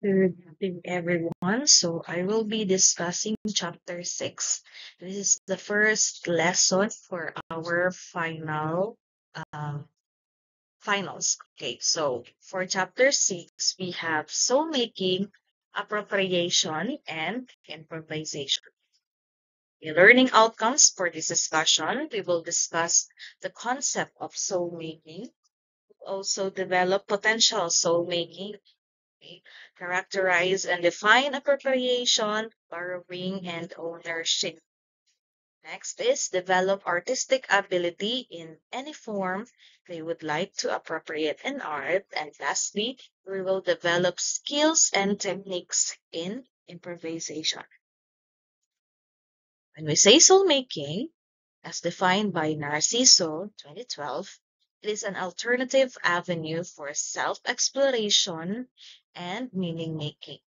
Good evening, everyone. So I will be discussing chapter 6. This is the first lesson for our finals. Okay, so for chapter 6, we have soul making, appropriation, and improvisation. The learning outcomes for this discussion, we will discuss the concept of soul making, also develop potential soul making, okay, characterize and define appropriation, borrowing, and ownership. Next is develop artistic ability in any form they would like to appropriate in art. And lastly, we will develop skills and techniques in improvisation. When we say soul making, as defined by Narciso 2012, it is an alternative avenue for self exploration and meaning making.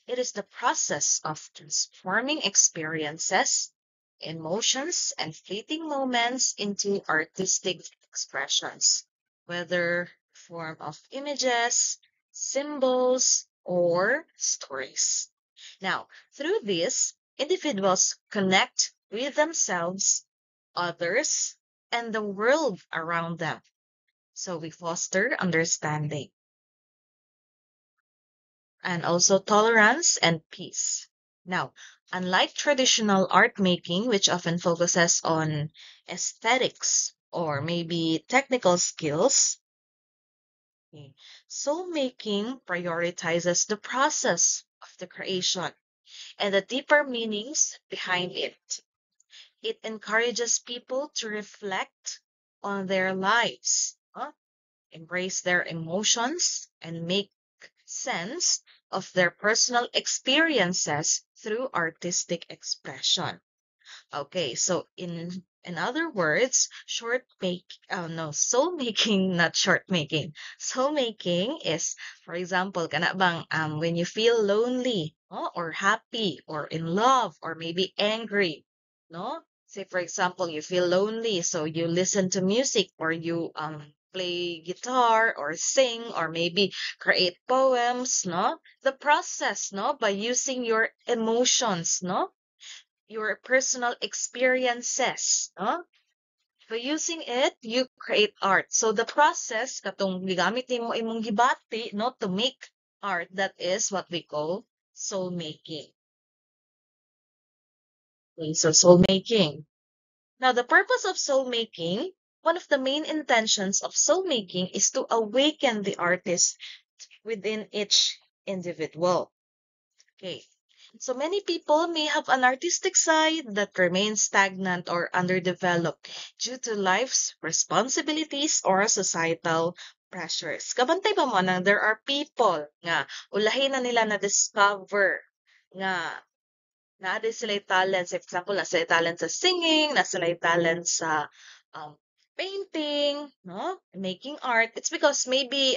It is the process of transforming experiences, emotions, and fleeting moments into artistic expressions, whether form of images, symbols, or stories. Now, through this, individuals connect with themselves, others, and the world around them. So we foster understanding and also tolerance and peace. Now, unlike traditional art making, which often focuses on aesthetics or maybe technical skills, okay, soul making prioritizes the process of the creation and the deeper meanings behind it. It encourages people to reflect on their lives, embrace their emotions, and make sense of their personal experiences through artistic expression. Okay, so in other words, soul making, not short making. Soul making is, for example, kana bang when you feel lonely, no, or happy, or in love, or maybe angry, no? Say for example, you feel lonely, so you listen to music, or you play guitar, or sing, or maybe create poems, no? The process, no, by using your emotions, no? Your personal experiences, no? By using it, you create art. So the process katong gigamit nimo imong gibati, no, to make art, that is what we call soul making. Okay, so soul making. Now, the purpose of soul making, one of the main intentions of soul making is to awaken the artist within each individual. Okay. So many people may have an artistic side that remains stagnant or underdeveloped due to life's responsibilities or societal pressures. Kabantay ba mo nang there are people nga ulahin na nila na discover nga na sila talent. For example, nasa talent sa singing, nasa talent sa um, painting, no? Making art. It's because maybe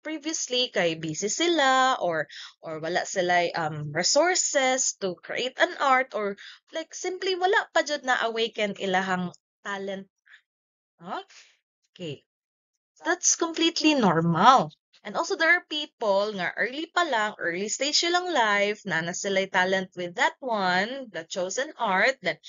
previously kay busy sila or wala sila resources to create an art or like simply wala pa jud na awaken ilahang talent, no? Okay. That's completely normal. And also there are people nga early pa lang, early stage silang life, na sila talent with that one, the chosen art, that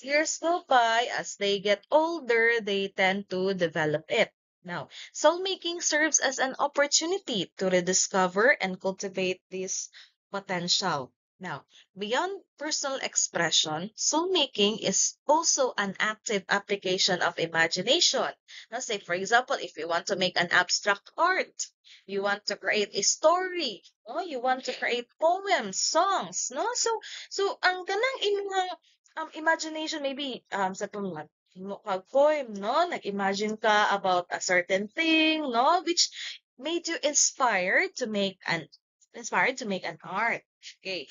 years go by, as they get older, they tend to develop it. Now, soul making serves as an opportunity to rediscover and cultivate this potential. Now, beyond personal expression, soul making is also an active application of imagination. Now, say, for example, if you want to make an abstract art, you want to create a story, no? You want to create poems, songs, no? So ang ganang imuhang imagination, maybe sa tungod mo kag poem, no? Nag-imagine ka about a certain thing, no? Which made you inspired to make an art. Okay.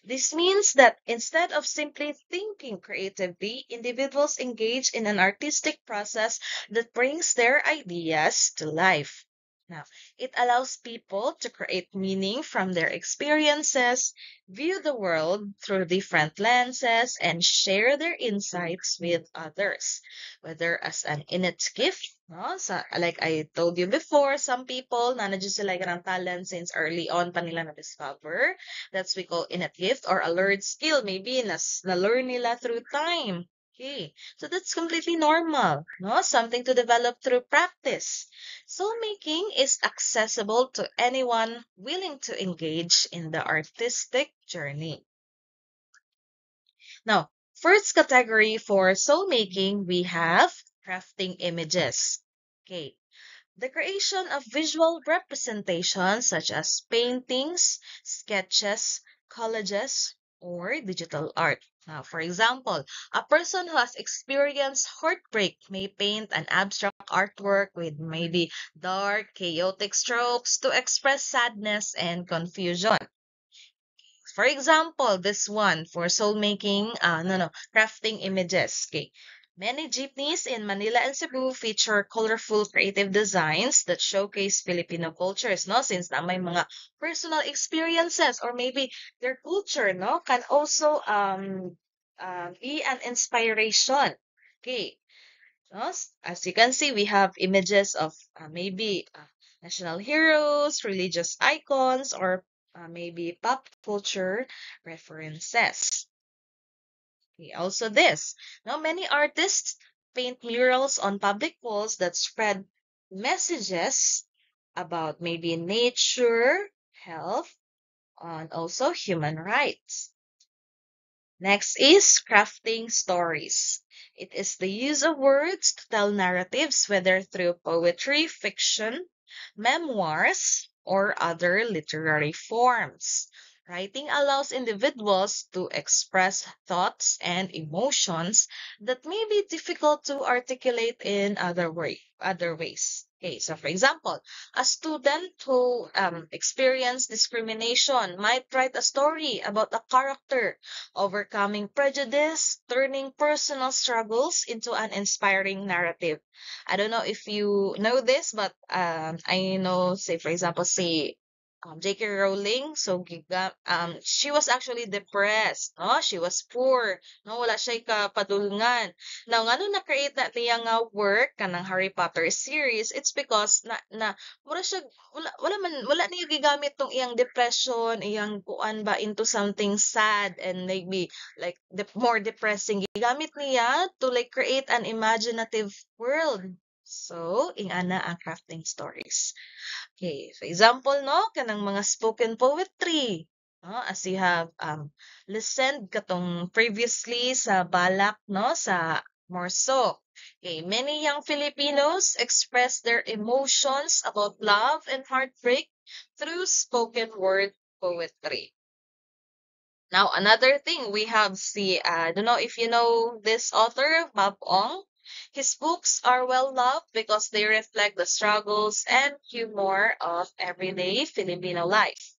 This means that instead of simply thinking creatively, individuals engage in an artistic process that brings their ideas to life. Now, it allows people to create meaning from their experiences, view the world through different lenses, and share their insights with others, whether as an innate gift No? Like I told you before, some people nandiyan sila ng talent since early on pa nila na-discover. That's we call innate gift or a learned skill. Maybe na-learn nila through time. Okay, so that's completely normal, no? Something to develop through practice. Soul making is accessible to anyone willing to engage in the artistic journey. Now, first category for soul making, we have crafting images. Okay, the creation of visual representations such as paintings, sketches, collages, or digital art. Now, for example, a person who has experienced heartbreak may paint an abstract artwork with maybe dark, chaotic strokes to express sadness and confusion. For example, this one for soul making, crafting images. Okay. Many jeepneys in Manila and Cebu feature colorful creative designs that showcase Filipino cultures, no? Since na may mga personal experiences or maybe their culture, no, can also be an inspiration. Okay. No? As you can see, we have images of maybe national heroes, religious icons, or maybe pop culture references. Okay, also this. Now, many artists paint murals on public walls that spread messages about maybe nature, health, and also human rights. Next is crafting stories. It is the use of words to tell narratives, whether through poetry, fiction, memoirs, or other literary forms. Writing allows individuals to express thoughts and emotions that may be difficult to articulate in other ways. Okay, so for example, a student who experienced discrimination might write a story about a character overcoming prejudice, turning personal struggles into an inspiring narrative. I don't know if you know this, but I know, say for example, say J.K. Rowling, so she was actually depressed, no? She was poor, no? Wala siya kapadulngan. Now, ngano na-create na niya nga work kanang Harry Potter series, it's because wala siya, wala niya gigamit tong iyang depression, iyang kuan ba into something sad and maybe like more depressing. Gigamit niya to like create an imaginative world. So, ingana ang crafting stories. Okay, for example, no, kanang mga spoken poetry. No, as you have listened katong previously sa Balak, no, sa Morso. Okay, many young Filipinos express their emotions about love and heartbreak through spoken word poetry. Now, another thing we have I don't know if you know this author, Bob Ong. His books are well loved because they reflect the struggles and humor of everyday Filipino life.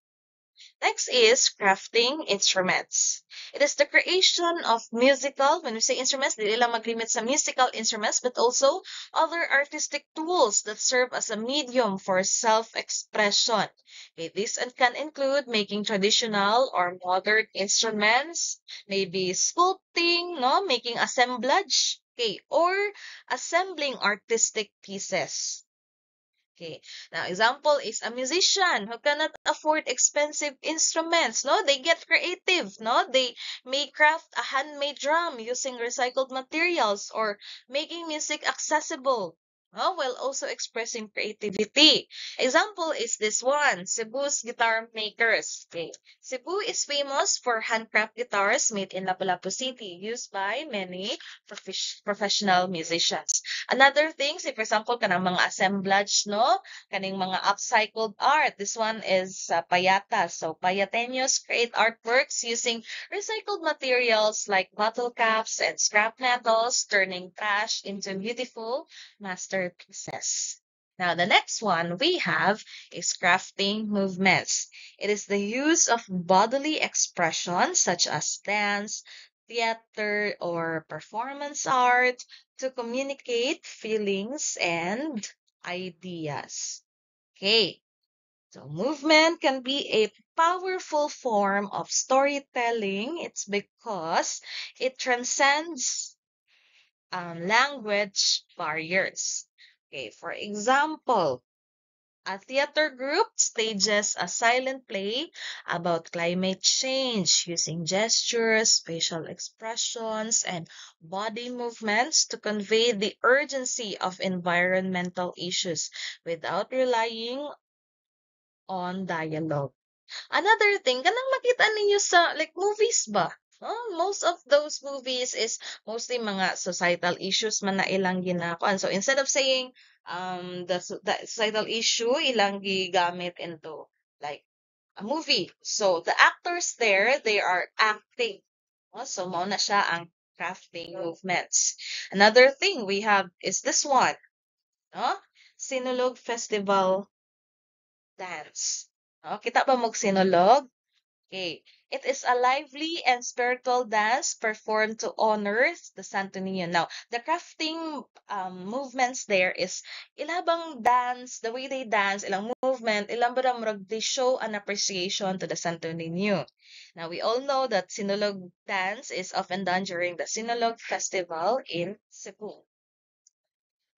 Next is crafting instruments. It is the creation of musical, when we say instruments, dili lang maglimit sa musical instruments, but also other artistic tools that serve as a medium for self-expression. Okay, this can include making traditional or modern instruments, maybe sculpting, no, making assemblage, okay, or assembling artistic pieces. Okay. Now, example is a musician who cannot afford expensive instruments. No, they get creative. No, they may craft a handmade drum using recycled materials or making music accessible. No, while also expressing creativity. Example is this one, Cebu's guitar makers. Okay. Cebu is famous for handcraft guitars made in Lapu-Lapu City, used by many professional musicians. Another thing, say for example, kanang mga assemblage, no? Kaning mga upcycled art. This one is payatas. So, payateños create artworks using recycled materials like bottle caps and scrap metals, turning trash into beautiful masterpieces. Now, the next one we have is crafting movements. It is the use of bodily expression such as dance, theater, or performance art to communicate feelings and ideas. Okay, so movement can be a powerful form of storytelling. It's because it transcends language barriers. Okay, for example, a theater group stages a silent play about climate change using gestures, facial expressions, and body movements to convey the urgency of environmental issues without relying on dialogue. Another thing, kanang makita ninyo sa like movies ba? Most of those movies is mostly mga societal issues man na ilang ginakuan. So instead of saying the societal issue ilang gigamit into like a movie. So the actors there, they are acting. So mao na siya ang crafting movements. Another thing we have is this one, no? Sinulog Festival Dance. Kita ba mog sinulog? Okay. It is a lively and spiritual dance performed to honor the Santo Niño. Now, the crafting movements there is ilabang dance, the way they dance, ilang movement, ilang ba murag they show an appreciation to the Santo Niño. Now, we all know that Sinulog dance is often done during the Sinulog Festival in Cebu.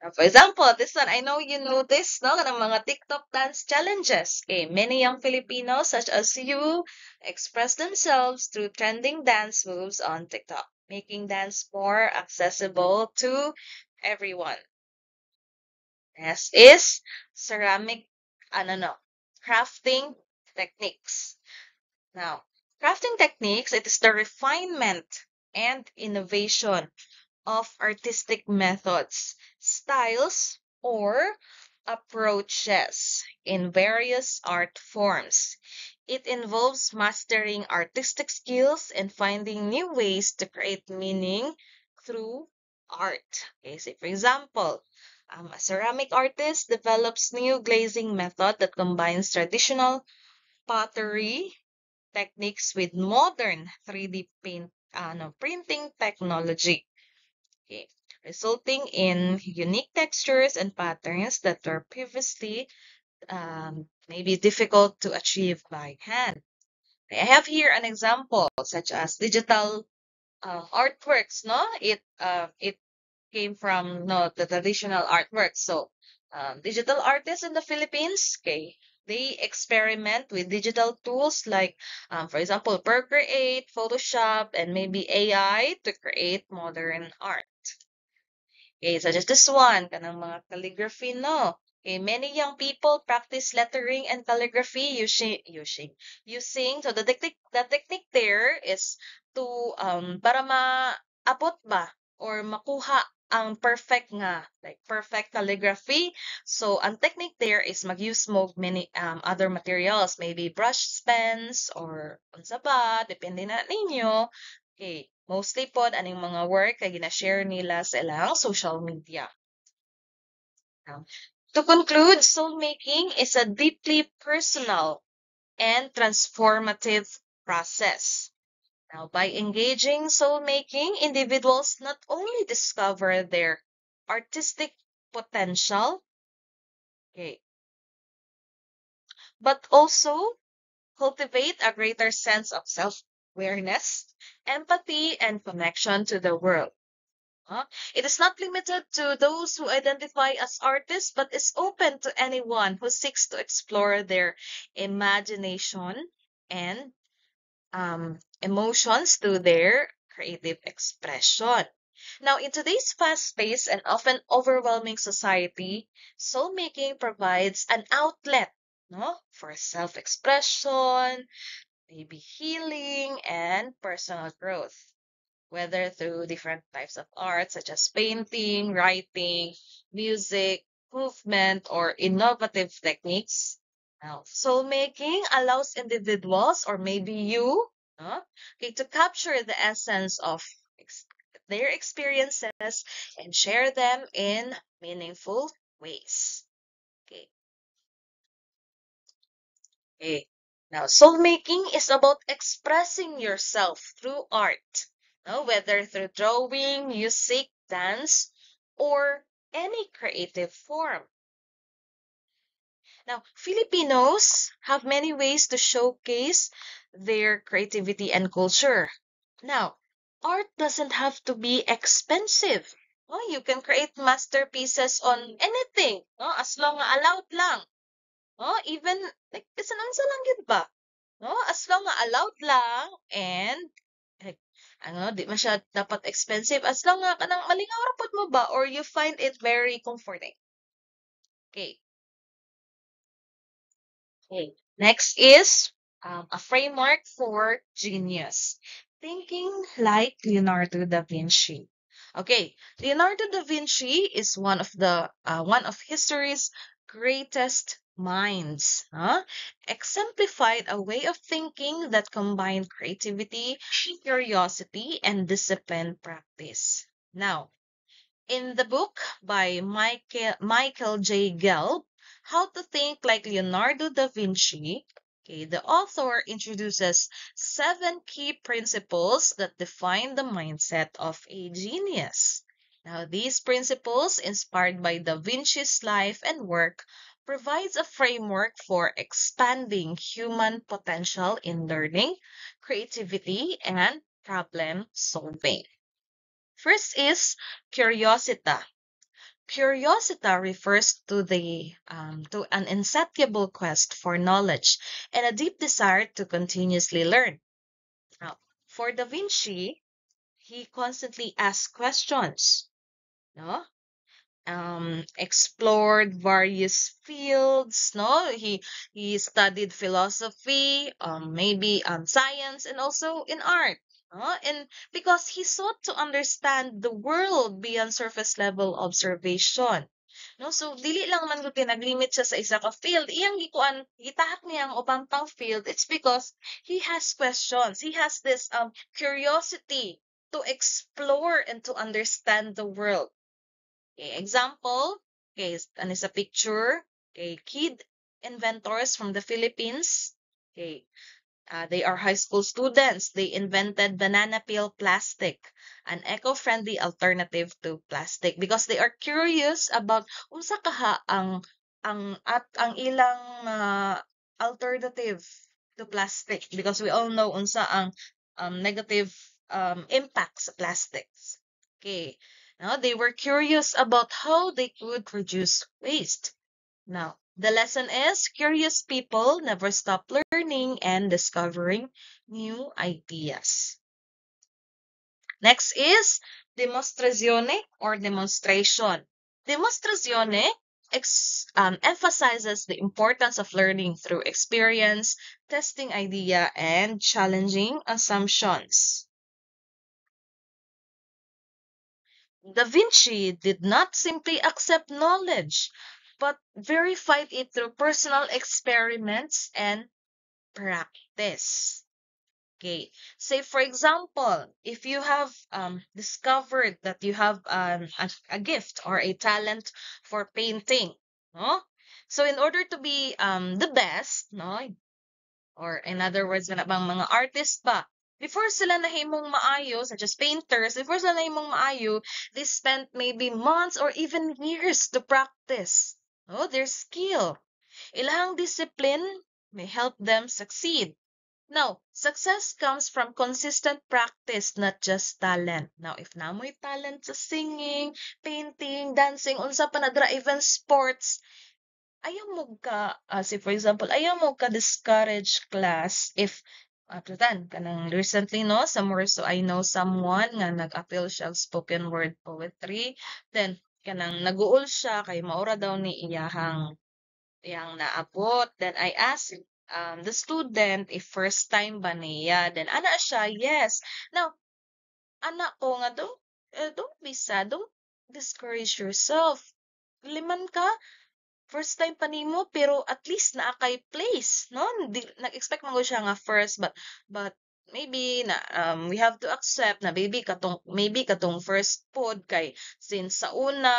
For example, this one, I know you know this, no? Ng mga TikTok dance challenges. Okay, many young Filipinos, such as you, express themselves through trending dance moves on TikTok, making dance more accessible to everyone. Next is ceramic, no, crafting techniques. Now, crafting techniques, it is the refinement and innovation of artistic methods, styles, or approaches in various art forms. It involves mastering artistic skills and finding new ways to create meaning through art. Okay, so for example, a ceramic artist develops new glazing method that combines traditional pottery techniques with modern 3D printing technology. Okay, resulting in unique textures and patterns that were previously maybe difficult to achieve by hand. I have here an example such as digital artworks. No, it came from no the traditional artworks. So digital artists in the Philippines, okay, they experiment with digital tools like, for example, Procreate, Photoshop, and maybe AI to create modern art. Okay, such as this one, kanang mga calligraphy, no? Okay, many young people practice lettering and calligraphy using so the technique there is to para maabot ba or makuha ang perfect nga like perfect calligraphy. So ang technique there is mag-use mo many other materials, maybe brush pens or unsa ba, depende na ninyo. Okay, mostly pod aning mga work kay gina-share nila sa ilang social media. Now, to conclude, soul making is a deeply personal and transformative process. Now, by engaging soul making, individuals not only discover their artistic potential, okay, but also cultivate a greater sense of self-awareness, empathy, and connection to the world. It is not limited to those who identify as artists, but is open to anyone who seeks to explore their imagination and emotions through their creative expression. Now, in today's fast-paced and often overwhelming society, soul making provides an outlet, no, for self-expression, maybe healing, and personal growth, whether through different types of art such as painting, writing, music, movement, or innovative techniques. Now, soul making allows individuals, or maybe you, okay, to capture the essence of their experiences and share them in meaningful ways. Okay. Okay. Now, soul making is about expressing yourself through art, no? Whether through drawing, music, dance, or any creative form. Now, Filipinos have many ways to showcase their creativity and culture. Now, art doesn't have to be expensive. Oh, you can create masterpieces on anything, no? As long nga allowed lang. No? Even like bisan-unsa lang gid ba? No? As long nga allowed lang and like, di masyad dapat expensive as long nga kanang malingaw ra pud mo ba or you find it very comforting. Okay. Okay. Next is a framework for genius. Thinking like Leonardo da Vinci. Okay, Leonardo da Vinci is one of history's greatest minds. Exemplified a way of thinking that combined creativity, curiosity, and disciplined practice. Now, in the book by Michael J. Gelb, How to Think Like Leonardo da Vinci, okay, the author introduces 7 key principles that define the mindset of a genius. Now, these principles, inspired by Da Vinci's life and work, provides a framework for expanding human potential in learning, creativity, and problem solving. First is curiosita. Curiosity refers to an insatiable quest for knowledge and a deep desire to continuously learn. Now, for Da Vinci, he constantly asked questions, no? Explored various fields, no? He studied philosophy, maybe science, and also in art. No? And because he sought to understand the world beyond surface level observation. No, so dili lang man gud naglimit siya sa isa ka field. Iyang gikuan gitahak niya ang ubang pang field. It's because he has questions. He has this curiosity to explore and to understand the world. Okay, example, okay, ano sa picture, okay, kid inventors from the Philippines. Okay, they are high school students. They invented banana peel plastic, an eco-friendly alternative to plastic because they are curious about unsa kaha ang ilang alternative to plastic because we all know unsa ang negative impacts sa plastics. Okay. Now, they were curious about how they could reduce waste. Now, the lesson is curious people never stop learning and discovering new ideas. Next is demonstrazione or demonstration. Demonstrazione emphasizes the importance of learning through experience, testing idea, and challenging assumptions. Da Vinci did not simply accept knowledge, but verified it through personal experiments and practice. Okay, say for example, if you have discovered that you have a gift or a talent for painting, no? So in order to be the best, no, or in other words, na bang mga artist ba, before sila nahimong maayo, such as painters, before sila nahimong maayo, they spent maybe months or even years to practice their skill. Ilahang discipline may help them succeed. Now, success comes from consistent practice, not just talent. Now, if namoy talent sa singing, painting, dancing, unsa pa na dra, even sports, ayaw mo ka, say for example, ayaw mo ka discourage class if atutan kanang recently no somewhere so I know someone nga nag-appeal siya og spoken word poetry then kanang naguol siya kay maura daw ni iyang naabot then I asked the student if first time ba niya then ana siya yes now anak ko nga don't be sad don't discourage yourself liman ka first time pa nimo pero at least naa kay place no nag-expect man siya nga first but maybe na we have to accept na maybe katong first pod kay since sa una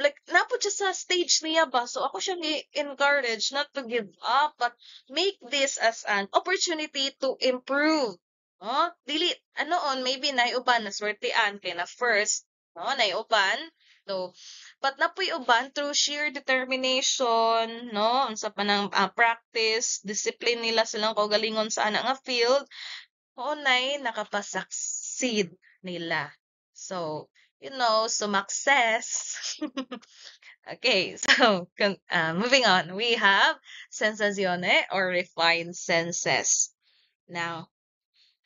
like napod siya sa stage niya ba so ako siya encourage not to give up but make this as an opportunity to improve dili ano on maybe naiuban na swertean kay na first naiuban so but napoy uban through sheer determination, no? Unsa pa ng practice, discipline nila silang kaugalingon sa ana nga field, hunay nakapasucceed nila. So, sumakses. Okay, so moving on, we have sensazione or refined senses. Now,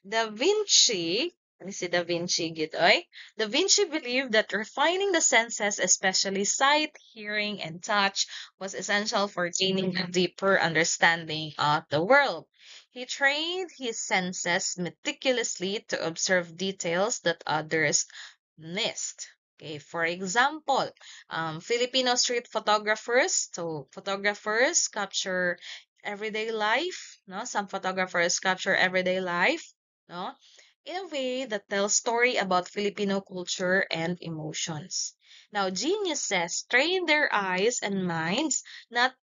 Da Vinci, let me see Da Vinci gitoy. Da Vinci believed that refining the senses, especially sight, hearing, and touch, was essential for gaining a deeper understanding of the world. He trained his senses meticulously to observe details that others missed. Okay, for example, Filipino street photographers. So photographers capture everyday life. No, some photographers capture everyday life, no, in a way that tells story about Filipino culture and emotions. Now, geniuses train their eyes and minds not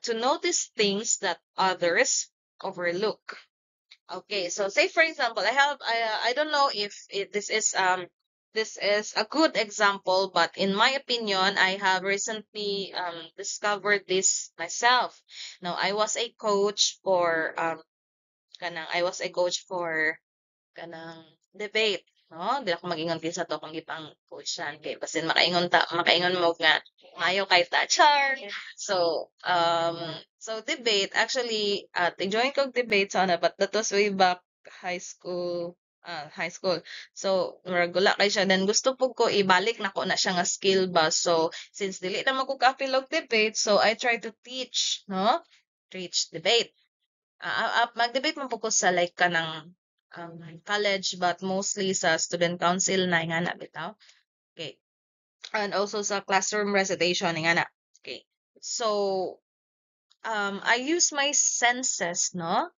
to notice things that others overlook. Okay, so say for example, I don't know if this is a good example, but in my opinion, I have recently discovered this myself. Now, I was a coach for kanang debate, no? Di ako mag-ingon kinsa to kung gipang coachan kay basin makaingon mo nga maayo kay ta char. So debate actually join kog debate sana but that was way back high school. High school. So, murag wala kay siya. Then, gusto po ko ibalik na ko na siya nga skill ba. So, since dili na magkukapilog debate, so I try to teach, no? Teach debate. Mag-debate man po ko sa like kanang college but mostly sa student council na nga na bitaw. Okay. And also sa classroom recitation nga na. Okay. So I use my senses, no?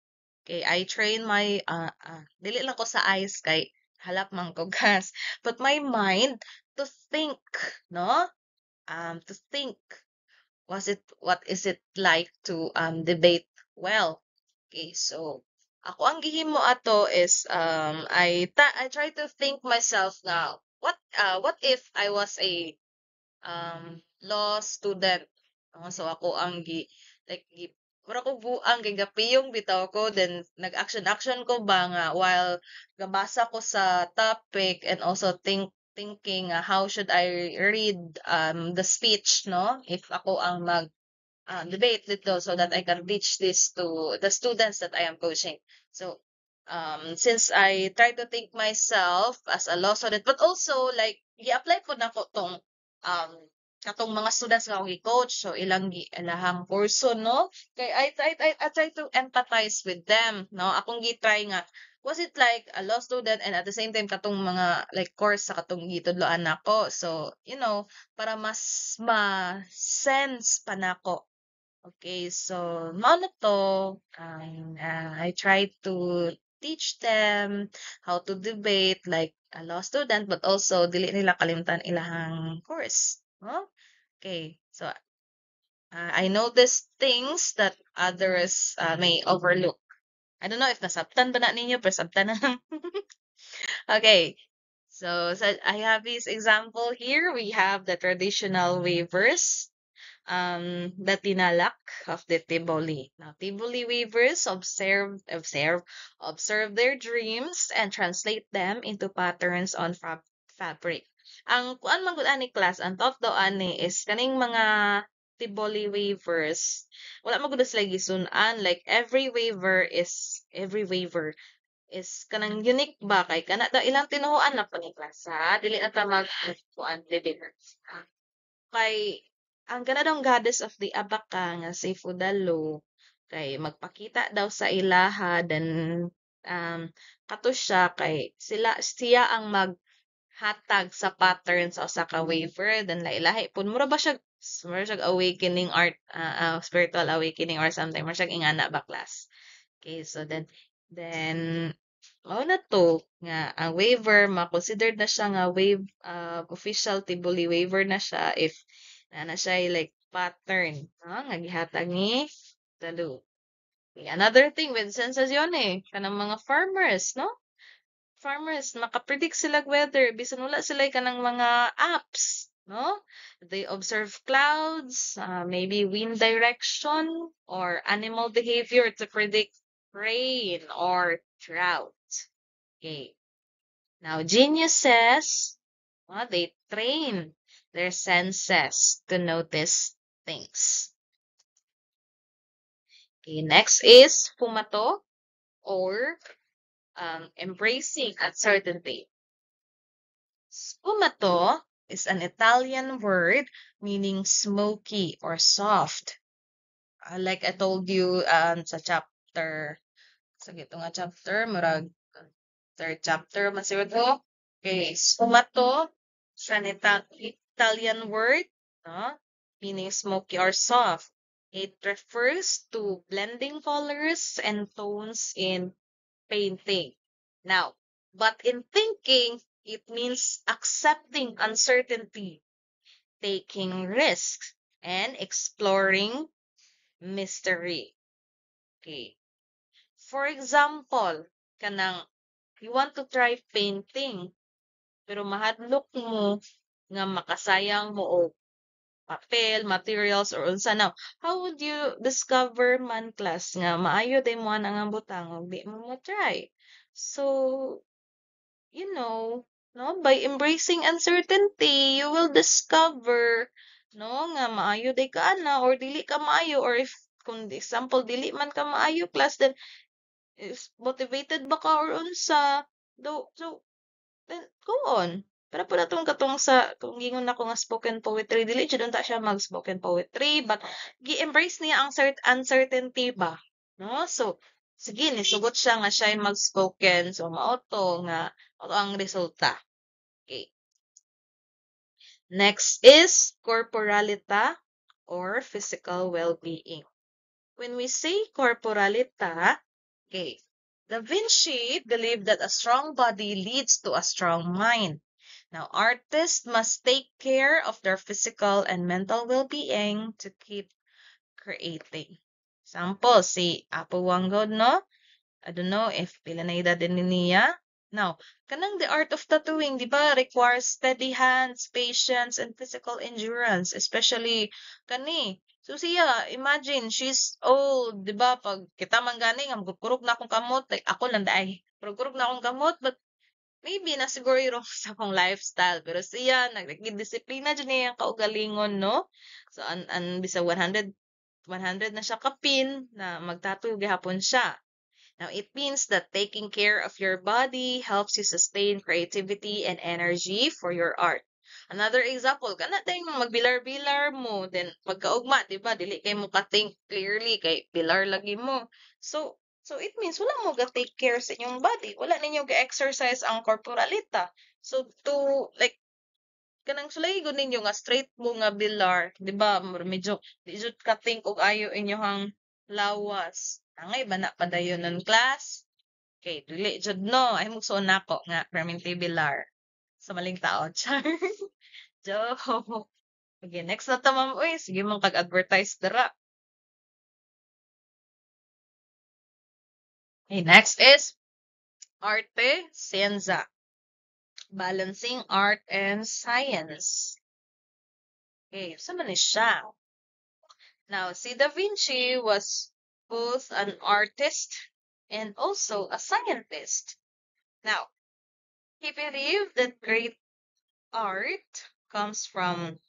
Okay, I train my dili lang ko sa eyes kay halap man ko gas, but my mind to think, no? To think what is it like to debate well. Okay, so ako ang gihimo ato is I try to think myself now. What if I was a law student? So ako ang mura ko buang gigapiyong bitaw ko then nag-action ko ba nga while gabasa ko sa topic and also thinking how should I read the speech, no, if ako ang mag debate dito so that I can teach this to the students that I am coaching. So, since I try to think myself as a law student, but also like i-apply ko na ko tong katong mga students nga akong i-coach, so ilahang kurso, no? Kay I try to empathize with them, no? Akong gi-try nga was it like a law student and at the same time katong mga like course sa katong gitudloan nako. So, para mas ma-sense pa nako. Okay, so mao na to. I try to teach them how to debate like a law student, but also dili nila kalimtan ilahang course. No? Okay, so I notice things that others may overlook. I don't know if nasabtan ba na ninyo, pero sabtan na lang. Okay, so I have this example here. We have the traditional waivers. The tinalak of the Tiboli. Now, Tiboli weavers observe their dreams and translate them into patterns on fabric. Ang kuan man gud ani class, ang thought daw ani is kaning mga Tiboli weavers, wala man gud sila gisunan, like every weaver is kanang unique ba kay kana daw ilang tinuoan na po ni class ha, dili na ta mag kuan deliver. Kay ang kanadang goddess of the Abaka nga si Fudalo kay magpakita daw sa ilaha then um kato siya kay siya ang maghatag sa patterns sa usa ka waver then lailahi pud mura siya awakening art spiritual awakening or something mura siya ingana ba class. Okay, so then mao na to nga ang waiver ma-considered na siya nga official Tibuli waiver na siya if na siya like pattern, no? Nga gihatag ni Dalu. Okay, another thing with sensasyon kanang mga farmers, no? Farmers makapredict sila weather bisan wala sila kanang mga apps, no? They observe clouds, maybe wind direction or animal behavior to predict rain or drought. Okay. Now, geniuses They train their senses to notice things. Okay, next is fumato, or embracing uncertainty. Sfumato is an Italian word meaning smoky or soft. Like I told you sa chapter, sa gito nga chapter, murag third chapter, masirod ko. Okay, sfumato is an Italian word, no? Meaning smoky or soft. It refers to blending colors and tones in painting. Now, but in thinking, it means accepting uncertainty, taking risks, and exploring mystery. Okay. For example, kanang you want to try painting, pero mahadlok mo nga makasayang mo og papel, materials, or unsa now. How would you discover man class nga maayo day mo ang butang og di mo try? So, no, by embracing uncertainty, you will discover, no, nga maayo day ka ana or dili ka maayo, or if kung example dili man ka maayo class, then is motivated ba ka or unsa? So then go on. Para po natong katong sa kung gingon nako nga spoken poetry, dili jud unta siya mag spoken poetry, but gi-embrace niya ang uncertainty ba, no? So sige ni sugot siya nga siya mag spoken, so mao to nga mao ang resulta. Okay. Next is corporalita, or physical well-being. When we say corporalita, okay, Da Vinci believed that a strong body leads to a strong mind. Now, artists must take care of their physical and mental well-being to keep creating. Example, si Apo Wangod, no? I don't know if pila na edad din niya. Now, kanang the art of tattooing, di ba, requires steady hands, patience, and physical endurance, especially kani. So siya, imagine, she's old, di ba, pag kita man gani, nga magkurog na akong kamot, like ako lang daay, kurog na akong kamot, but maybe na siguro yung sa akong lifestyle. Pero siya, nagdisiplina dyan niya yung kaugalingon, no? So, bisa 100 na siya kapin, na magtattoo gihapon siya. Now, it means that taking care of your body helps you sustain creativity and energy for your art. Another example, kana tayong magbilar-bilar mo, then magkaugma, di ba? Dili kay mo ka-think clearly, kay bilar lagi mo. So it means wala mo ga-take care sa inyong body. Wala ninyo ga-exercise ang corporalita. So, like, kanang sulay ninyo nga straight mo nga bilar, di ba? Medyo, di jud ka-think og ayo inyohang lawas. Angay ba na padayon ng class? Okay, dili jud no. Ay mugsuon nako nga permanente bilar. Sa maling tao. Char. Joke. Okay, next na tamam. Uy, sige mong kag-advertise dara. Okay, next is arte, scienza. Balancing art and science. Okay, sa man is siya? Now, si Da Vinci was both an artist and also a scientist. Now, he believed that great art comes from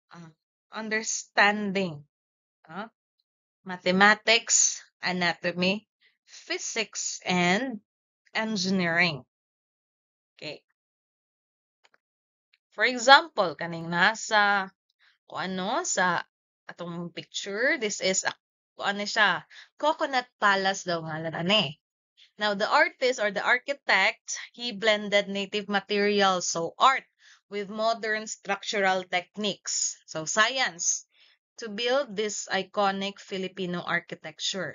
uh, understanding mathematics, anatomy, physics, and engineering. Okay. For example, kaning nasa kung ano sa atong picture, this is kung ano siya, Coconut Palace daw nga lang ani. Now, the artist or the architect, he blended native materials, so art, with modern structural techniques, so science, to build this iconic Filipino architecture.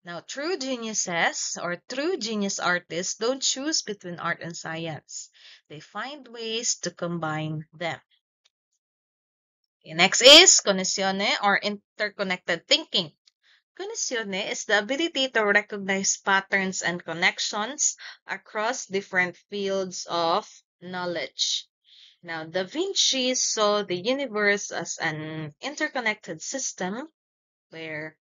Now, true geniuses or true genius artists don't choose between art and science. They find ways to combine them. Okay, next is connessione, or interconnected thinking. Connessione is the ability to recognize patterns and connections across different fields of knowledge. Now, Da Vinci saw the universe as an interconnected system where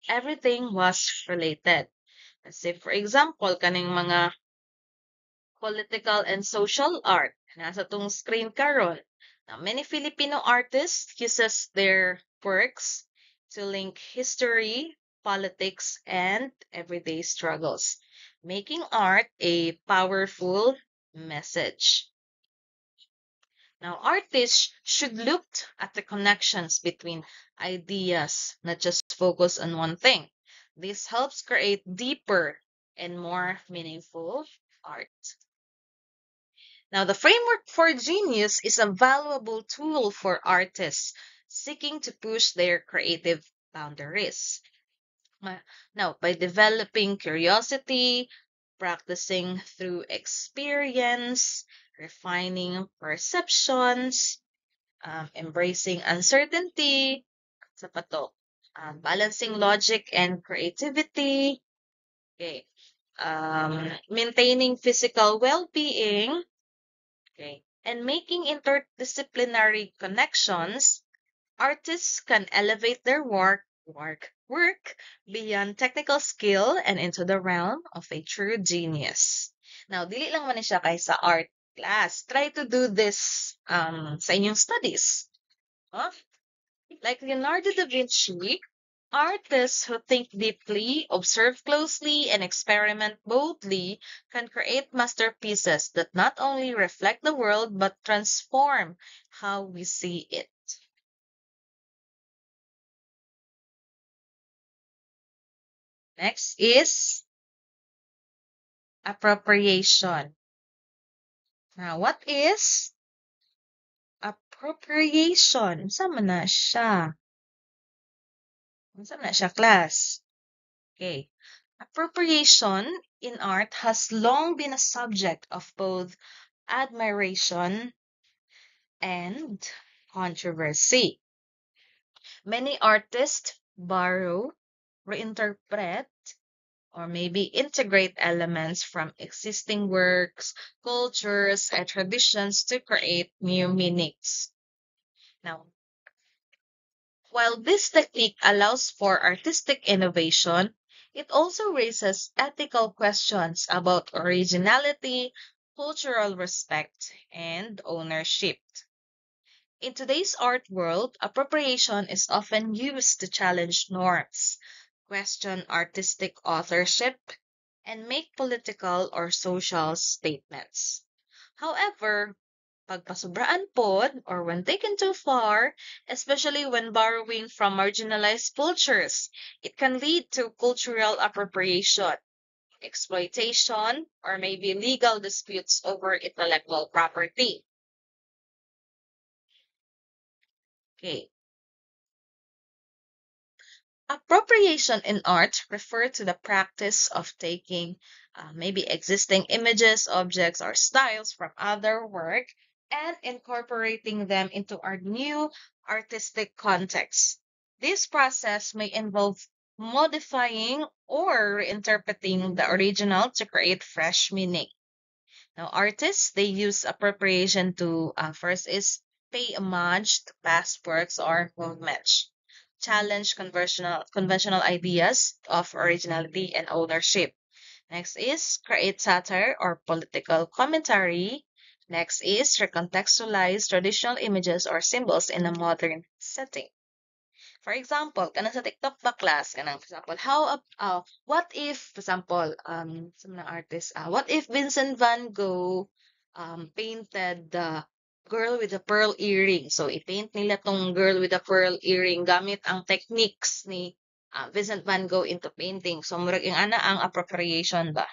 everything was related. Let's say, for example, kaning mga political and social art. Nasa tong screen karon. Now, many Filipino artists uses their works to link history, politics, and everyday struggles, making art a powerful message. Now, artists should look at the connections between ideas, not just focus on one thing. This helps create deeper and more meaningful art. Now, the framework for genius is a valuable tool for artists seeking to push their creative boundaries. Now, by developing curiosity, practicing through experience, refining perceptions, embracing uncertainty, sa pa to? Balancing logic and creativity, okay, maintaining physical well-being, okay, and making interdisciplinary connections, artists can elevate their work beyond technical skill and into the realm of a true genius. Now, dili lang man ni siya kay sa art class. Try to do this sa inyong studies. Huh? Like Leonardo da Vinci, artists who think deeply, observe closely, and experiment boldly can create masterpieces that not only reflect the world but transform how we see it. Next is appropriation. Now, what is appropriation? Sama na siya. Sama na siya, class. Okay. Appropriation in art has long been a subject of both admiration and controversy. Many artists borrow, reinterpret, or maybe integrate elements from existing works, cultures, and traditions to create new meanings. Now, while this technique allows for artistic innovation, it also raises ethical questions about originality, cultural respect, and ownership. In today's art world, appropriation is often used to challenge norms, question artistic authorship, and make political or social statements. However, pagpasobraan pod or when taken too far, especially when borrowing from marginalized cultures, it can lead to cultural appropriation, exploitation, or maybe legal disputes over intellectual property. Okay. Appropriation in art refer to the practice of taking maybe existing images, objects, or styles from other work and incorporating them into our new artistic context. This process may involve modifying or reinterpreting the original to create fresh meaning. Now, artists, they use appropriation to first is pay homage to past works or movements, challenge conventional ideas of originality and ownership. Next is create satire or political commentary. Next is recontextualize traditional images or symbols in a modern setting. For example, kanang sa TikTok ba class, kanang for example, what if, for example, sa mga artist, what if Vincent van Gogh painted the girl with the pearl earring? So, i-paint nila tong girl with the pearl earring gamit ang techniques ni Vincent van Gogh into painting. So, murag yung ana ang appropriation ba?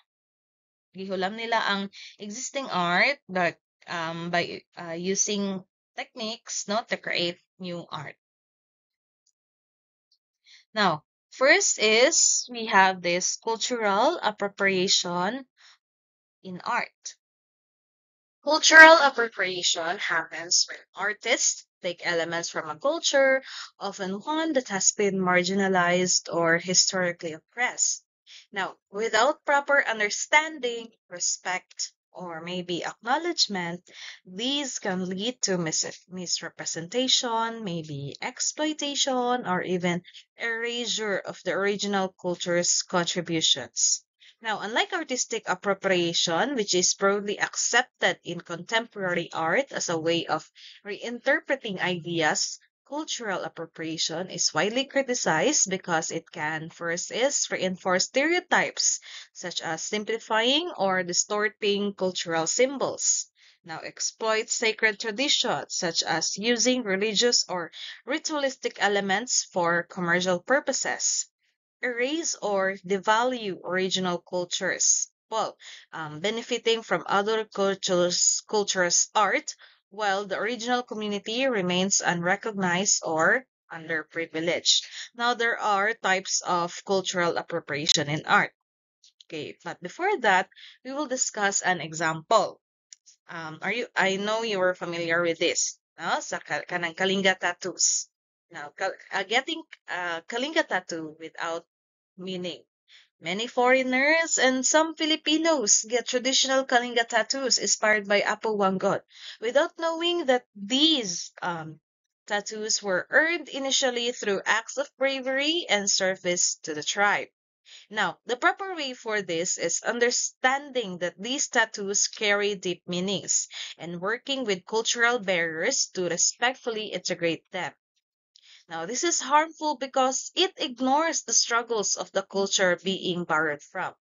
Gihulam nila ang existing art but by using techniques no to create new art. Now, first is we have this cultural appropriation in art. Cultural appropriation happens when artists take elements from a culture, often one that has been marginalized or historically oppressed. Now, without proper understanding, respect, or maybe acknowledgement, these can lead to misrepresentation, maybe exploitation, or even erasure of the original culture's contributions. Now, unlike artistic appropriation, which is broadly accepted in contemporary art as a way of reinterpreting ideas, cultural appropriation is widely criticized because it can, first, is reinforce stereotypes, such as simplifying or distorting cultural symbols. Now, exploit sacred traditions, such as using religious or ritualistic elements for commercial purposes, erase or devalue original cultures. Well, benefiting from other cultures' art, while the original community remains unrecognized or underprivileged. Now, there are types of cultural appropriation in art. Okay, but before that, we will discuss an example. I know you are familiar with this. No? Sa kanang Kalinga tattoos. Now, getting Kalinga tattoo without meaning. Many foreigners and some Filipinos get traditional Kalinga tattoos inspired by Apo Wanggot without knowing that these tattoos were earned initially through acts of bravery and service to the tribe. Now, the proper way for this is understanding that these tattoos carry deep meanings and working with cultural barriers to respectfully integrate them. Now, this is harmful because it ignores the struggles of the culture being borrowed from.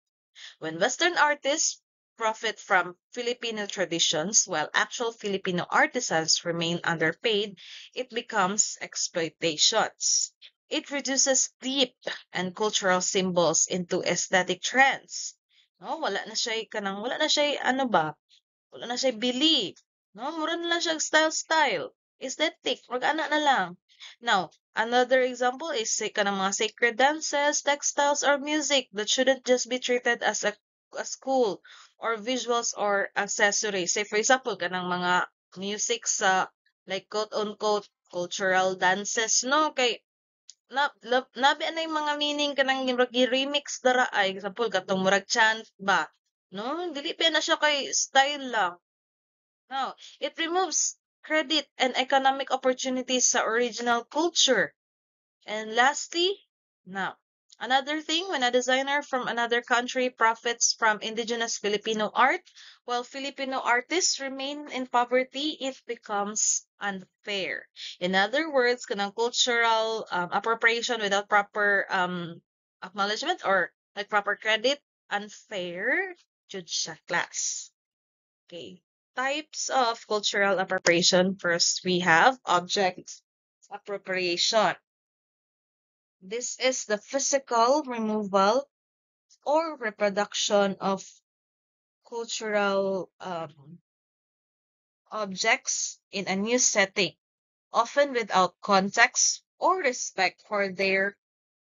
When Western artists profit from Filipino traditions while actual Filipino artisans remain underpaid, it becomes exploitations. It reduces deep and cultural symbols into aesthetic trends. No, wala na siya ano ba? Wala na siya bili. No, mura na lang siya style. Aesthetic, mag-ana na lang. Now, another example is say kanang mga sacred dances, textiles, or music that shouldn't just be treated as cool or visuals or accessories. Say for example, kanang mga music sa like quote unquote cultural dances, no? Kay nabi na yung mga meaning kanang remix dara ay example katong murag chant ba, no? Dili pa na siya kay style lang. No, it removes credit and economic opportunities sa original culture. And lastly, now, another thing, when a designer from another country profits from indigenous Filipino art, while Filipino artists remain in poverty, it becomes unfair. In other words, kanang cultural appropriation without proper acknowledgement or like proper credit, unfair judge sa class. Okay. Types of cultural appropriation. First, we have object appropriation. This is the physical removal or reproduction of cultural objects in a new setting, often without context or respect for their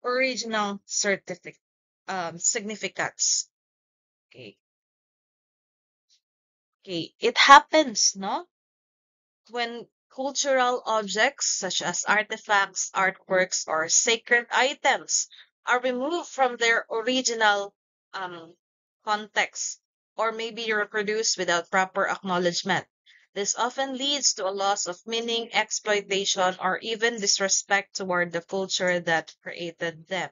original significance. Okay. Okay. It happens, no? When cultural objects such as artifacts, artworks, or sacred items are removed from their original um, context or maybe reproduced without proper acknowledgement. This often leads to a loss of meaning, exploitation, or even disrespect toward the culture that created them.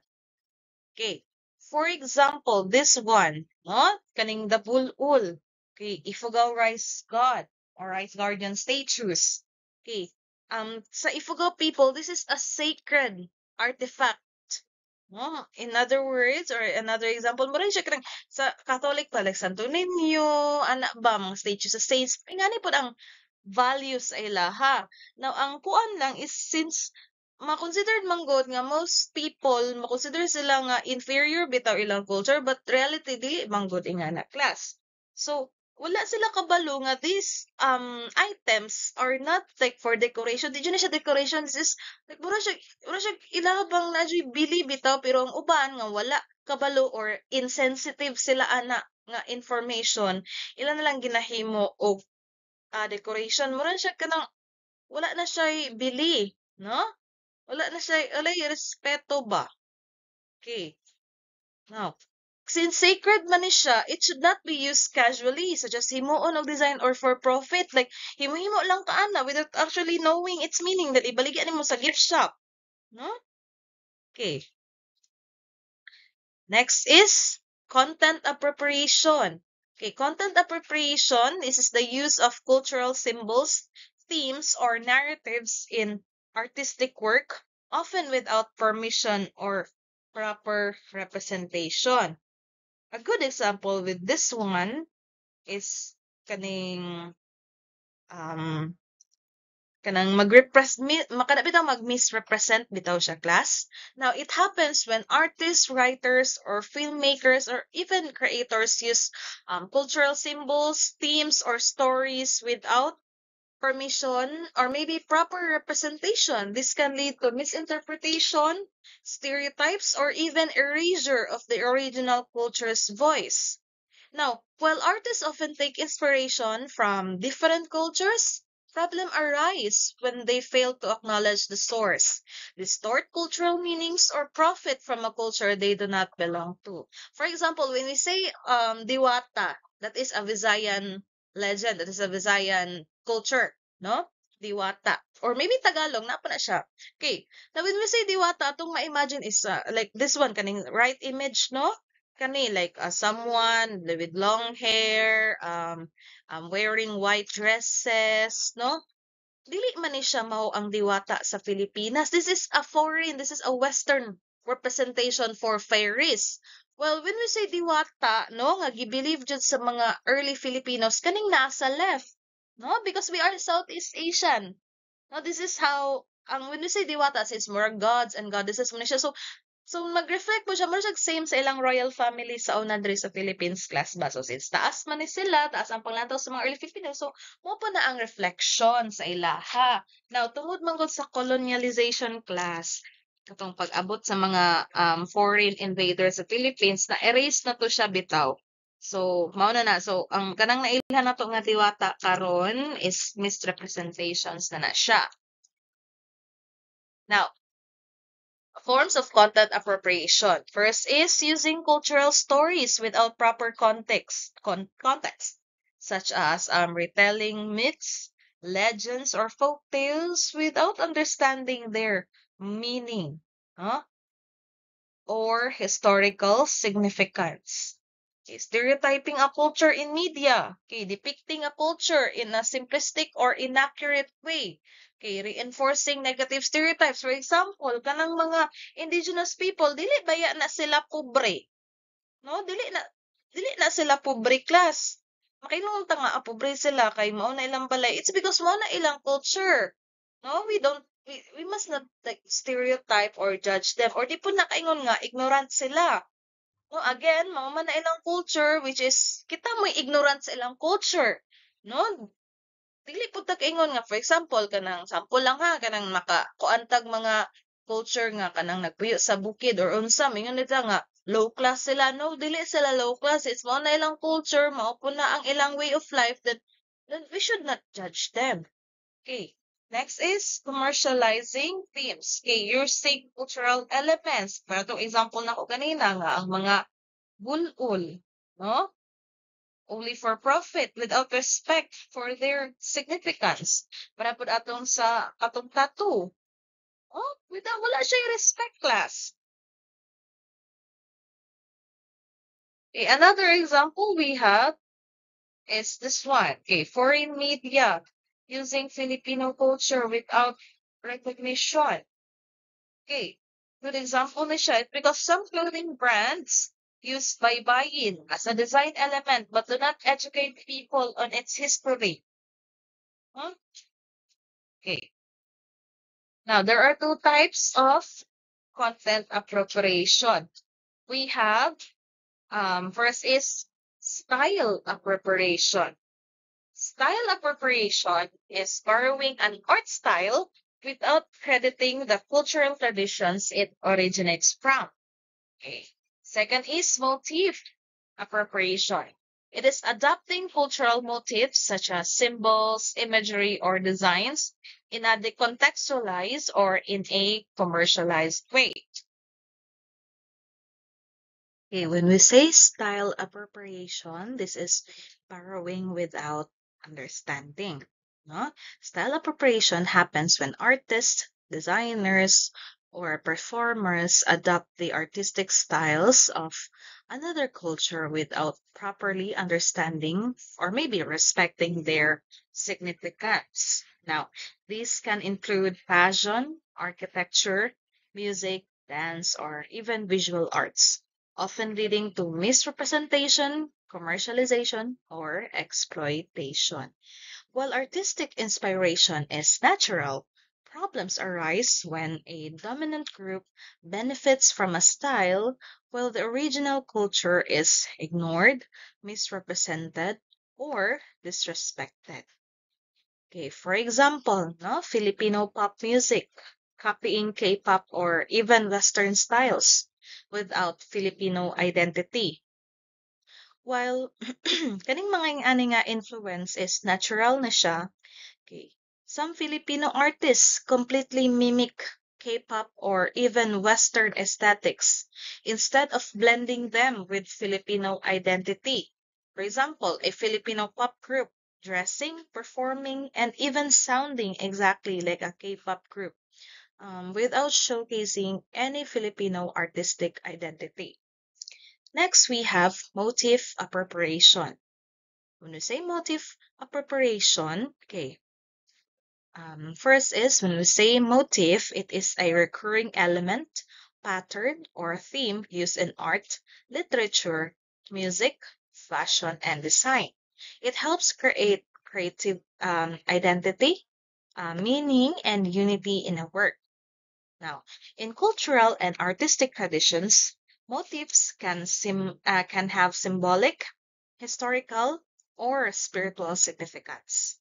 Okay. For example, this one, no? Kaning the bulul. Okay, Ifugao Rice God or Rice Guardian statues. Okay. Sa Ifugao people, this is a sacred artifact. No? In other words, or another example, mo rin siya kanang sa Catholic pa, like Santo Niño, ana ba, mga statues sa saints, ingani po ang values ay laha. Now, ang kuan lang is since ma-considered manggod nga most people ma-consider sila nga inferior bitaw ilang culture but reality dili manggod nga na class. So wala sila kabalo nga these items are not like for decoration. Di na siya decoration, this is like mura siya ilabang na dyan bili bitaw pero ang uban nga wala kabalo or insensitive sila ana nga information ila na lang ginahimo og decoration. Mura siya kanang wala na siya bili, no? Wala na siya, walay respeto ba? Okay. Now, since sacred man ni siya, it should not be used casually, such as himuon og design or for profit. Like, himo-himo lang ka ana without actually knowing its meaning that ibaligyan mo sa gift shop. No? Okay. Next is content appropriation. Okay, content appropriation, this is the use of cultural symbols, themes, or narratives in artistic work, often without permission or proper representation. A good example with this one is kaning um kanang makana bitaw mag-misrepresent bitaw siya, class. Now, it happens when artists, writers, or filmmakers, or even creators use cultural symbols, themes, or stories without permission or maybe proper representation. This can lead to misinterpretation, stereotypes, or even erasure of the original culture's voice. Now, while artists often take inspiration from different cultures, problems arise when they fail to acknowledge the source, distort cultural meanings, or profit from a culture they do not belong to. For example, when we say Diwata, that is a Visayan legend, that is a Visayan culture, no? Diwata. Or maybe Tagalog, napa na siya. Okay. Now, when we say Diwata, itong ma-imagine is like this one, kaning right image, no? Kani like someone with long hair, wearing white dresses, no? Dili man ni siya mao ang diwata sa Pilipinas. This is a Western representation for fairies. Well, when we say diwata, no, nga gibilieve jud sa mga early Filipinos kaning nasa left, no? Because we are Southeast Asian. No, this is how when we say diwata, it's more gods and goddesses man siya. So mag-reflect po siya, mo siya same sa ilang royal family sa una diri sa Philippines, class ba? So since taas man ni sila, taas ang panglantaw sa mga early Filipinos, so mo po na ang reflection sa ilaha. Now, tungod man gud sa colonialization, class, katong pag-abot sa mga foreign invaders sa Philippines, na-erase na to siya bitaw. So, mao na. So, ang kanang nailhan na to nga diwata karon is misrepresentations na siya. Now, forms of content appropriation. First is using cultural stories without proper context, such as retelling myths, legends, or folk tales without understanding their meaning, huh? Or historical significance. Okay, stereotyping a culture in media. Okay, depicting a culture in a simplistic or inaccurate way. Okay, reinforcing negative stereotypes. For example, kanang mga indigenous people, dili baya na sila pobre. No, dili na sila pobre, class. Makinunta nga pobre sila kay mao na ilang balay. It's because mao na ilang culture. No, we must not like stereotype or judge them, or di po na kaingon nga ignorant sila. No, again, mao man na ilang culture, which is kita mo ignorant sa ilang culture. No, dili po ta kaingon nga, for example, kanang sample lang ha, kanang makakuantag mga culture nga kanang nagpuyo sa bukid or unsa, mingon nila nga low class sila. No, dili sila low class. It's mao na ilang culture, mao po na ang ilang way of life, then we should not judge them. Okay. Next is commercializing themes. Okay, using cultural elements. Para itong example na ko kanina nga, ang mga bulol, no? Only for profit without respect for their significance. Para po atong sa atong tattoo. Oh, wala siya respect, class. Okay, another example we have is this one. Okay, foreign media using Filipino culture without recognition. Okay, good example na siya. It's because some clothing brands use baybayin as a design element but do not educate people on its history. Huh? Okay. Now, there are two types of content appropriation. We have, first is style appropriation. Style appropriation is borrowing an art style without crediting the cultural traditions it originates from. Okay. Second is motif appropriation. It is adopting cultural motifs such as symbols, imagery, or designs in a decontextualized or in a commercialized way. Okay, when we say style appropriation, this is borrowing without understanding. No? Style appropriation happens when artists, designers, or performers adopt the artistic styles of another culture without properly understanding or maybe respecting their significance. Now, these can include fashion, architecture, music, dance, or even visual arts, often leading to misrepresentation, commercialization, or exploitation. While artistic inspiration is natural, problems arise when a dominant group benefits from a style while the original culture is ignored, misrepresented, or disrespected. Okay, for example, no, Filipino pop music, copying K-pop or even Western styles without Filipino identity. While kaning mga ani nga influence is natural na siya, okay. Some Filipino artists completely mimic K-pop or even Western aesthetics instead of blending them with Filipino identity. For example, a Filipino pop group dressing, performing, and even sounding exactly like a K-pop group without showcasing any Filipino artistic identity. Next, we have motif appropriation. When we say motif appropriation, okay, first is when we say motif, it is a recurring element, pattern, or theme used in art, literature, music, fashion, and design. It helps create creative identity, meaning, and unity in a work. Now, in cultural and artistic traditions, motifs can have symbolic, historical, or spiritual significance.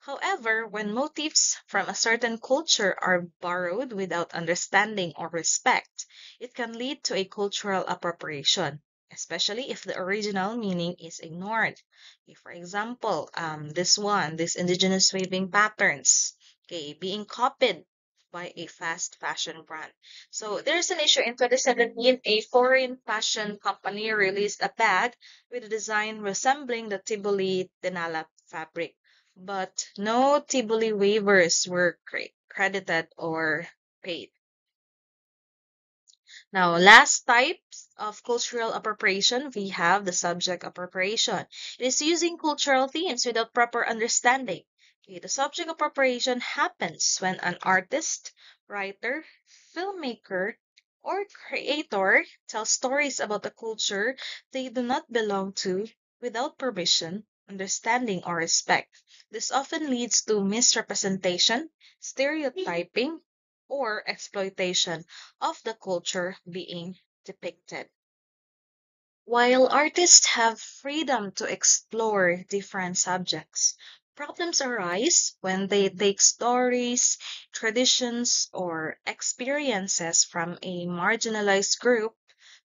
However, when motifs from a certain culture are borrowed without understanding or respect, it can lead to a cultural appropriation, especially if the original meaning is ignored. Okay, for example, this indigenous weaving patterns, okay, being copied by a fast fashion brand. So there's an issue in 2017, a foreign fashion company released a bag with a design resembling the Tiboli Denala fabric, but no Tivoli waivers were credited or paid. Now, last types of cultural appropriation, we have the subject appropriation. It is using cultural themes without proper understanding. Okay, the subject appropriation happens when an artist, writer, filmmaker, or creator tells stories about a culture they do not belong to without permission, understanding, or respect. This often leads to misrepresentation, stereotyping, or exploitation of the culture being depicted. While artists have freedom to explore different subjects, problems arise when they take stories, traditions, or experiences from a marginalized group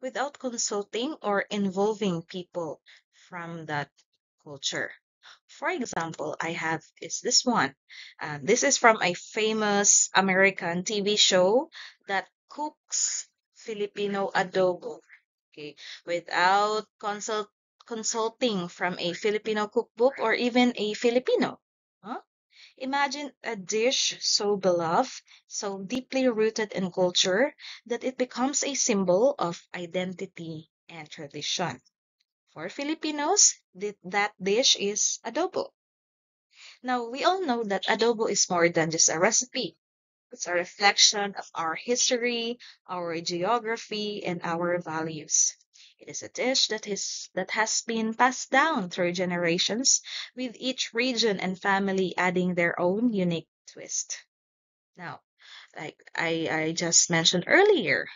without consulting or involving people from that culture. For example, I have is this one. This is from a famous American TV show that cooks Filipino adobo. Okay, without consulting from a Filipino cookbook or even a Filipino. Huh? Imagine a dish so beloved, so deeply rooted in culture that it becomes a symbol of identity and tradition. For Filipinos, that dish is adobo. Now, we all know that adobo is more than just a recipe. It's a reflection of our history, our geography, and our values. It is a dish that has been passed down through generations, with each region and family adding their own unique twist. Now, like I just mentioned earlier,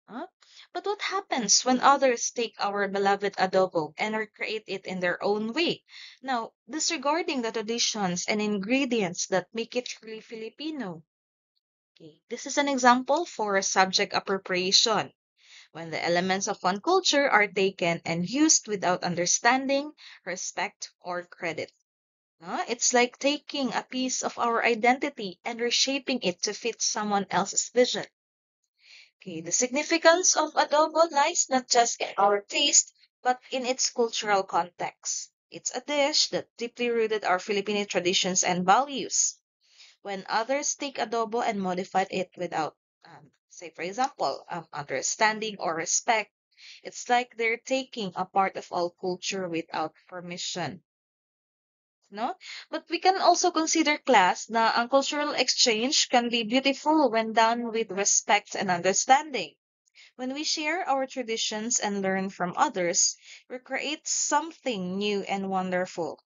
huh? But what happens when others take our beloved adobo and recreate it in their own way? Now, disregarding the traditions and ingredients that make it truly Filipino. Okay, this is an example for subject appropriation, when the elements of one culture are taken and used without understanding, respect, or credit. It's like taking a piece of our identity and reshaping it to fit someone else's vision. Okay, the significance of adobo lies not just in our taste, but in its cultural context. It's a dish that deeply rooted our Filipino traditions and values. When others take adobo and modify it without Say, for example, understanding or respect. It's like they're taking a part of all culture without permission. No? But we can also consider class na ang cultural exchange can be beautiful when done with respect and understanding. When we share our traditions and learn from others, we create something new and wonderful.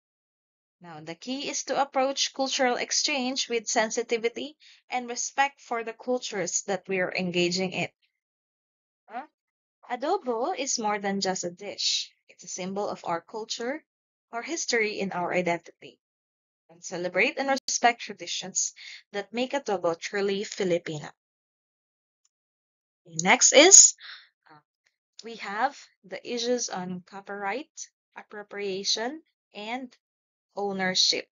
Now, the key is to approach cultural exchange with sensitivity and respect for the cultures that we are engaging in. Huh? Adobo is more than just a dish. It's a symbol of our culture, our history, and our identity. And celebrate and respect traditions that make adobo truly Filipino. Next is we have the issues on copyright, appropriation, and ownership.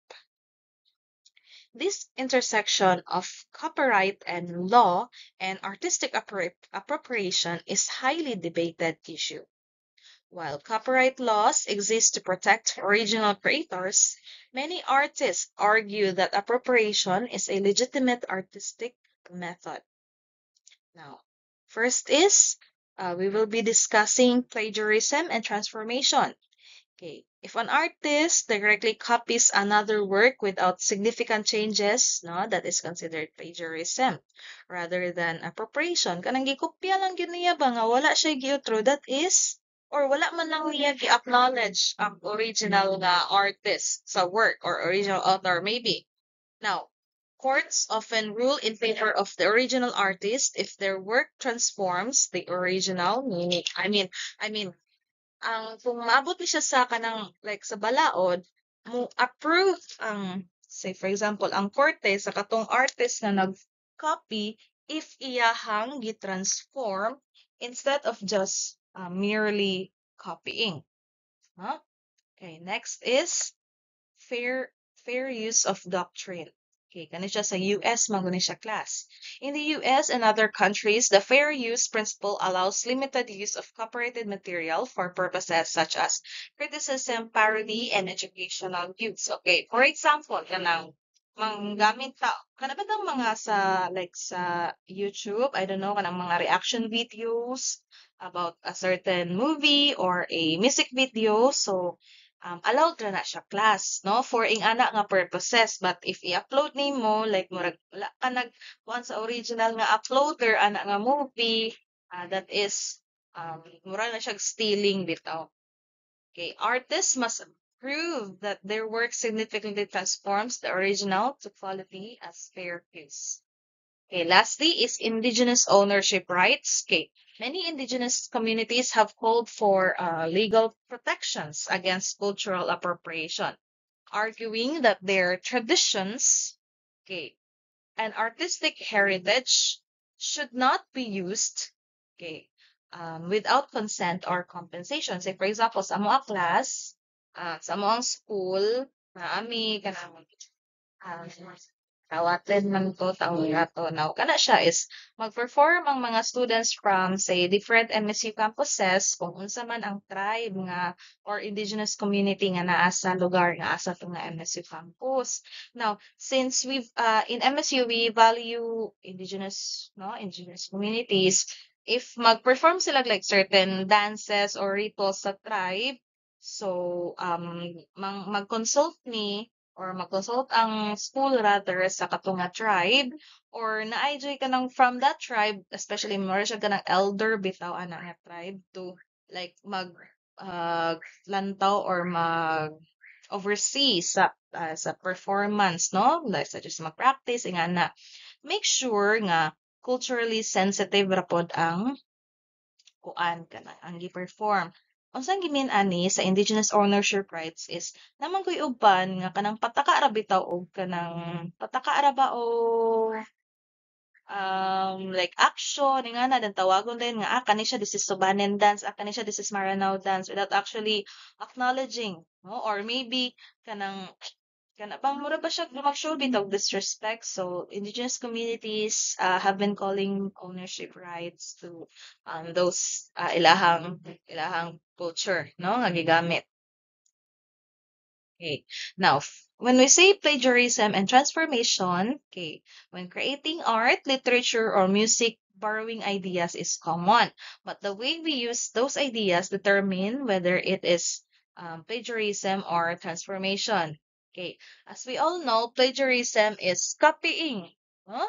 This intersection of copyright and law and artistic appropriation is highly debated issue. While copyright laws exist to protect original creators, many artists argue that appropriation is a legitimate artistic method. Now, first is we will be discussing plagiarism and transformation. Okay, if an artist directly copies another work without significant changes, no, that is considered plagiarism rather than appropriation. Kanang gikopya lang gyud niya ba nga wala siya giutro, that is or wala man lang niya gi-acknowledge ang original nga artist sa work or original author maybe. Now, courts often rule in favor of the original artist if their work transforms the original meaning. I mean, kung maabot ni siya sa kanang like sa balaod, mo approve ang say for example ang korte sa katong artist na nag-copy if iyahang gi-transform instead of just merely copying. Huh? Okay, next is fair fair use of doctrine. Okay, kani siya sa US, maguni siya class. In the US and other countries, the fair use principle allows limited use of copyrighted material for purposes such as criticism, parody, and educational use. Okay, for example, kanang manggamit ta kana ba tang mga sa like sa YouTube, I don't know, kanang mga reaction videos about a certain movie or a music video. So allowed ra na siya class, no? For ing ana nga purposes. But if i-upload nimo, like murag wala ka kuan sa original nga uploader, ana nga movie, that is, mura na siya stealing bitaw. Okay, artists must prove that their work significantly transforms the original to quality as fair use. Okay, lastly is indigenous ownership rights. Okay, many indigenous communities have called for legal protections against cultural appropriation, arguing that their traditions, okay, and artistic heritage should not be used, okay, without consent or compensation. Say, for example, sa mga class, sa mga school, naami, kanang tawatin man to, tawag now. Kana siya is mag-perform ang mga students from say different MSU campuses kung unsa man ang tribe nga or indigenous community nga naa sa lugar nga asa to nga MSU campus. Now, since we've in MSU we value indigenous communities, if mag-perform sila like certain dances or rituals sa tribe, so mag-consult ni or mag-consult ang school rather sa katunga tribe or na-enjoy ka ng from that tribe, especially more siya ka ng elder bitaw ana nga tribe to like lantaw or mag oversee sa performance, no? Like such as mag-practice nga na make sure nga culturally sensitive ra pod ang kuan kana ang gi-perform. Unsang gimin ani sa indigenous ownership rights is naman ko'y uban nga kanang pataka ra bitaw og kanang pataka ra ba o like action nga na den tawagon din nga kani siya this is Subanen dance, kani siya this is Maranao dance without actually acknowledging, no? Or maybe kanang kana bang mura ba siya mag-show bitaw disrespect. So indigenous communities have been calling ownership rights to those ilahang culture, no, nga gigamit. Okay. Now, when we say plagiarism and transformation, okay, when creating art, literature, or music borrowing ideas is common, but the way we use those ideas determine whether it is plagiarism or transformation. Okay, as we all know, plagiarism is copying. Huh?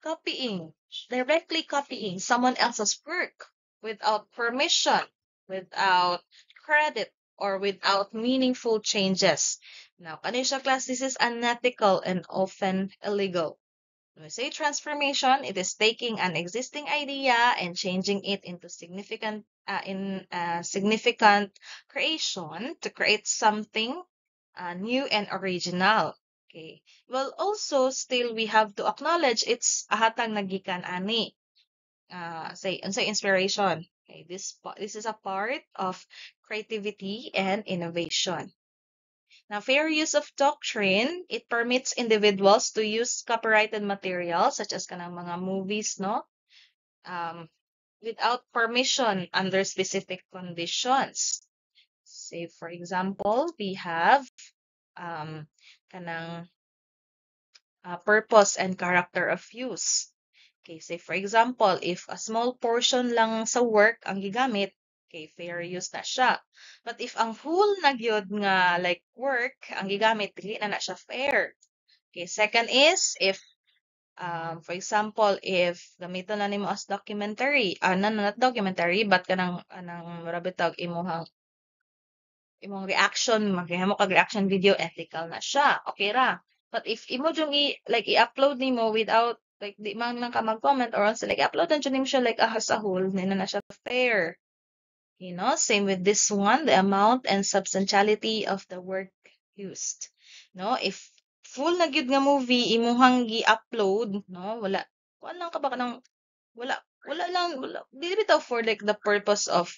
Copying, directly copying someone else's work without permission, without credit, or without meaningful changes. Now, kanisha class, this is unethical and often illegal. When we say transformation, it is taking an existing idea and changing it into significant creation to create something new and original. Okay. Well, also still we have to acknowledge it's ahatang nagikan ani. Say inspiration. Okay, this is a part of creativity and innovation. Now, fair use of doctrine, it permits individuals to use copyrighted material such as kanang mga movies, no? Without permission under specific conditions. Say, for example, we have kanang purpose and character of use. Okay, say for example, if a small portion lang sa work ang gigamit, okay, fair use na siya. But if ang whole na gyud nga like work ang gigamit, dili na siya fair. Okay, second is if for example, if gamiton na nimo as documentary, not documentary but kanang marabitag imong reaction, maghimo kag reaction video, ethical na siya. Okay ra. But if imo jung i-upload nimo without like di man lang ka mag-comment or else like upload na nimo siya like as a whole, hindi na siya fair. You know, same with this one, the amount and substantiality of the work used. No, if full na gyud nga movie imuhang gi-upload, no, wala lang ka ba kanang wala dili bitaw for like the purpose of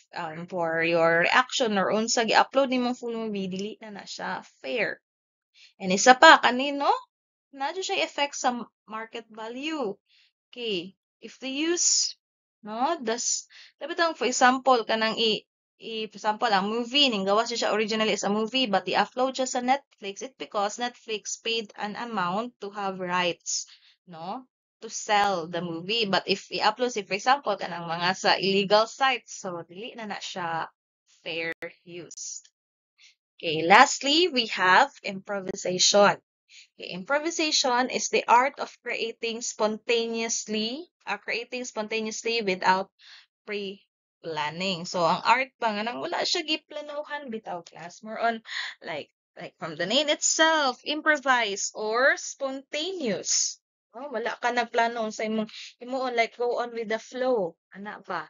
for your reaction or unsa gi-upload nimong full movie, dili na siya fair. And isa pa kanino na siya effect sa market value. Okay, if the use no das bitaw for example kanang for example ang movie ning gawas siya originally as a movie but i-upload siya sa Netflix, it because Netflix paid an amount to have rights, no, to sell the movie. But if i-upload si for example kanang mga sa illegal sites, so dili na siya fair use. Okay, lastly, we have improvisation. Okay, improvisation is the art of creating spontaneously without pre-planning. So, ang art pa nga nang wala siya giplanuhan bitaw class. More on like from the name itself, improvise or spontaneous. Oh, wala ka nagplano sa imong like go on with the flow. Ana ba?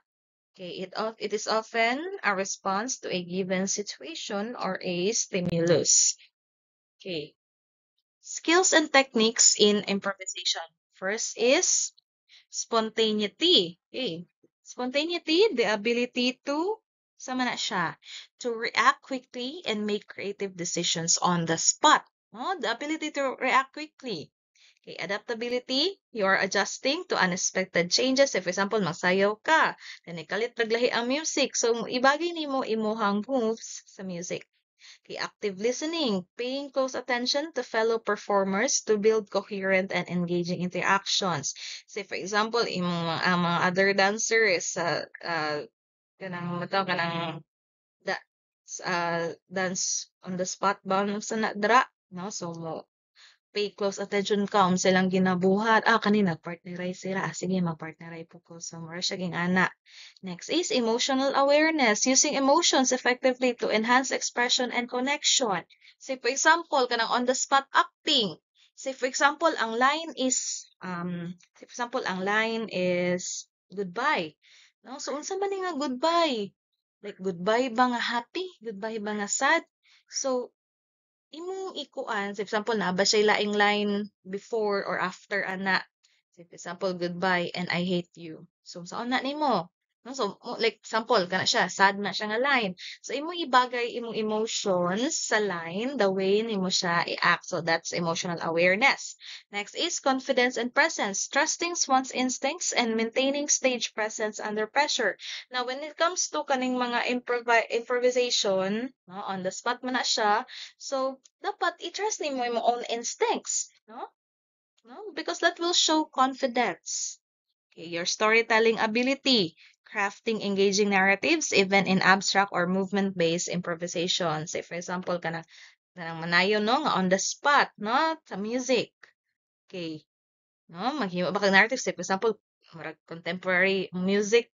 Okay, it is often a response to a given situation or a stimulus. Okay. Skills and techniques in improvisation. First is spontaneity. Okay. Spontaneity, the ability to sama na siya, to react quickly and make creative decisions on the spot. No? The ability to react quickly. Okay, adaptability, you are adjusting to unexpected changes. If, for example, magsayaw ka, then ikalit paglahi ang music. So, ibagay nimo imuhang moves sa music. Okay, active listening, paying close attention to fellow performers to build coherent and engaging interactions. Say, for example, ang mga other dancers kanang dance on the spot ba sa nadra, no? So mo pay close attention ka silang ginabuhat. Kanina partnerize sila. Sige, mag-partnerize po ko. So, mura siya ana. Next is emotional awareness. Using emotions effectively to enhance expression and connection. Say, for example, kanang on-the-spot acting. Say, for example, ang line is, goodbye. No? So, unsa man nga goodbye? Like, goodbye ba nga happy? Goodbye ba nga sad? So, imong ikuan, for example, na ba siya laing line before or after ana. For example, goodbye and I hate you. So, saan na nimo? No? So, like, example, kana siya, sad na siya nga line. So, imong ibagay imong emotions sa line, the way nimo siya i-act. So, that's emotional awareness. Next is confidence and presence. Trusting one's instincts and maintaining stage presence under pressure. Now, when it comes to kaning mga improvisation, no, on the spot man na siya, so, dapat i-trust nimo yung own instincts, no? No? Because that will show confidence. Okay, your storytelling ability, crafting engaging narratives even in abstract or movement-based improvisation. Say for example, kanang manayo no nga on the spot, no, sa music. Okay, no, maghimo ba kag narrative say for example, murag contemporary music,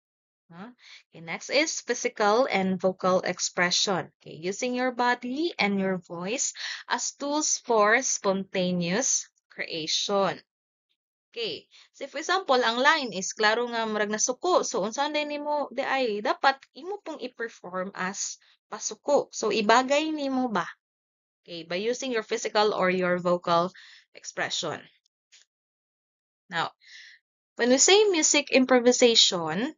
no? Okay, next is physical and vocal expression. Okay, using your body and your voice as tools for spontaneous creation. Okay. So for example, ang line is klaro nga murag nasuko. So unsa din nimo di ay dapat imo pong i-perform as pasuko. So ibagay nimo ba? Okay, by using your physical or your vocal expression. Now, when we say music improvisation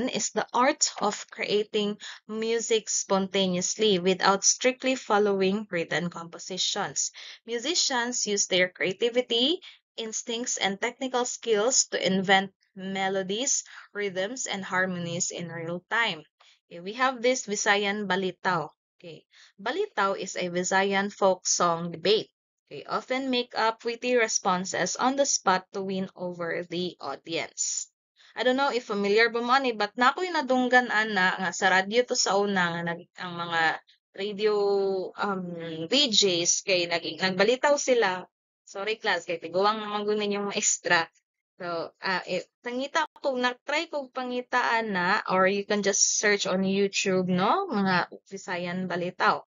is the art of creating music spontaneously without strictly following written compositions. Musicians use their creativity, instincts, and technical skills to invent melodies, rhythms, and harmonies in real time. Okay, we have this Visayan Balitaw. Okay, Balitaw is a Visayan folk song debate. Okay, often make up witty responses on the spot to win over the audience. I don't know if familiar ba mo ani, but nakoy nadunggan ana nga sa radyo to sa una nga ang mga radio VJs kay nagbalitaw sila. Sorry class, kay tiguang naman gunin yung maestra. So, tangita ko, nag-try ko pangitaan na, or you can just search on YouTube, no? Mga Visayan Balitaw.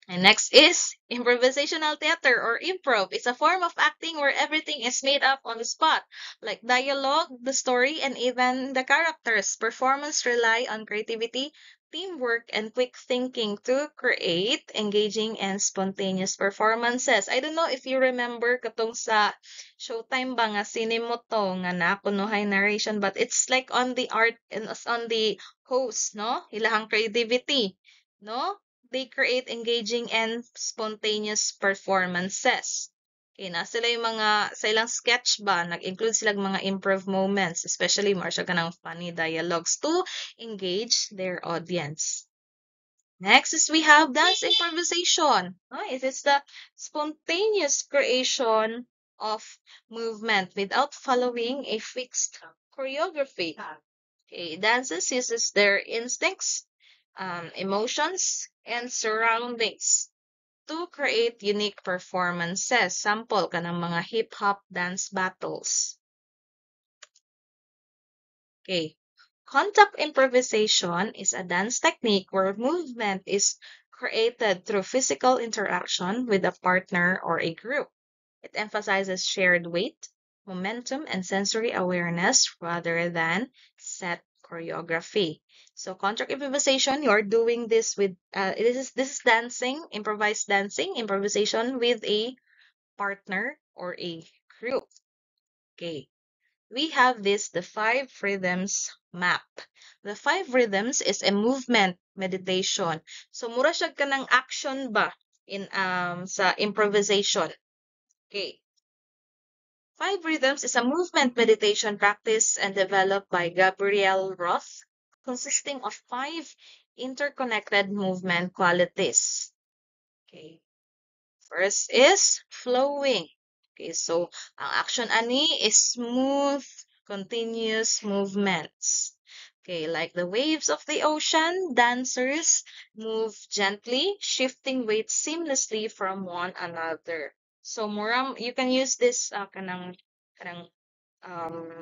And next is improvisational theater or improv. It's a form of acting where everything is made up on the spot, like dialogue, the story, and even the characters. Performance rely on creativity, teamwork, and quick thinking to create engaging and spontaneous performances. I don't know if you remember katong sa Showtime ba nga sine mo to nga nakunuhay narration, but it's like on the art and on the host, no? Ilahang creativity, no? They create engaging and spontaneous performances. Okay, na sila yung mga, sa ilang sketch ba, nag-include sila mga improv moments, especially more siya kanang funny dialogues to engage their audience. Next is we have dance improvisation. It is the spontaneous creation of movement without following a fixed choreography. Okay, dances uses their instincts, emotions, and surroundings to create unique performances. Sample ka ng mga hip-hop dance battles. Okay. Contact improvisation is a dance technique where movement is created through physical interaction with a partner or a group. It emphasizes shared weight, momentum, and sensory awareness rather than set choreography. So contact improvisation, you're doing this with this is dancing, improvised dancing, improvisation with a partner or a group. Okay. We have the 5 rhythms map. The 5 rhythms is a movement meditation. So mura siya kanang action ba in sa improvisation. Okay. 5 rhythms is a movement meditation practice and developed by Gabrielle Roth, consisting of 5 interconnected movement qualities. Okay. First is flowing. Okay, so ang action ani is smooth, continuous movements. Okay, like the waves of the ocean, dancers move gently, shifting weight seamlessly from one another. So muram, you can use this kanang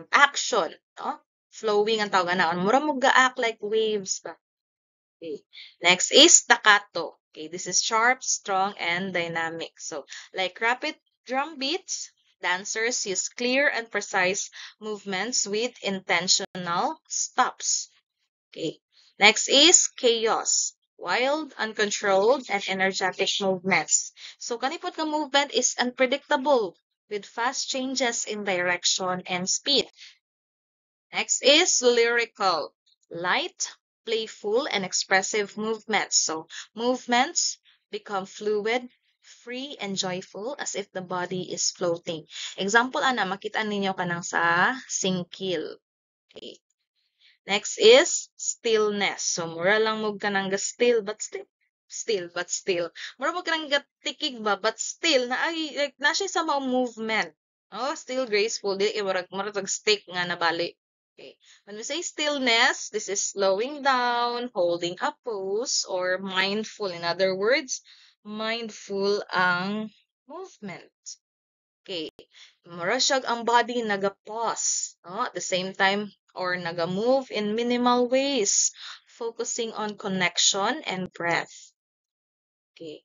action, no? Flowing ang tawag na. Mura mo ga-act like waves ba? Okay. Next is staccato. Okay, this is sharp, strong, and dynamic. So, like rapid drum beats, dancers use clear and precise movements with intentional stops. Okay. Next is chaos. Wild, uncontrolled, and energetic movements. So, kanipot ka movement is unpredictable with fast changes in direction and speed. Next is lyrical. Light, playful, and expressive movements. So, movements become fluid, free, and joyful as if the body is floating. Example, ana, makita ninyo kanang sa singkil. Okay. Next is stillness. So, mura lang mo ka nang still, but still. Mura mo ka nang tikig ba, but still, na siya sa mga movement. Oh, still graceful. Di murag stick nga nabali. Okay. When we say stillness, this is slowing down, holding a pose, or mindful. In other words, mindful ang movement. Okay. Mura siyag ang body naga-pause, no? At the same time, or naga-move in minimal ways, focusing on connection and breath. Okay.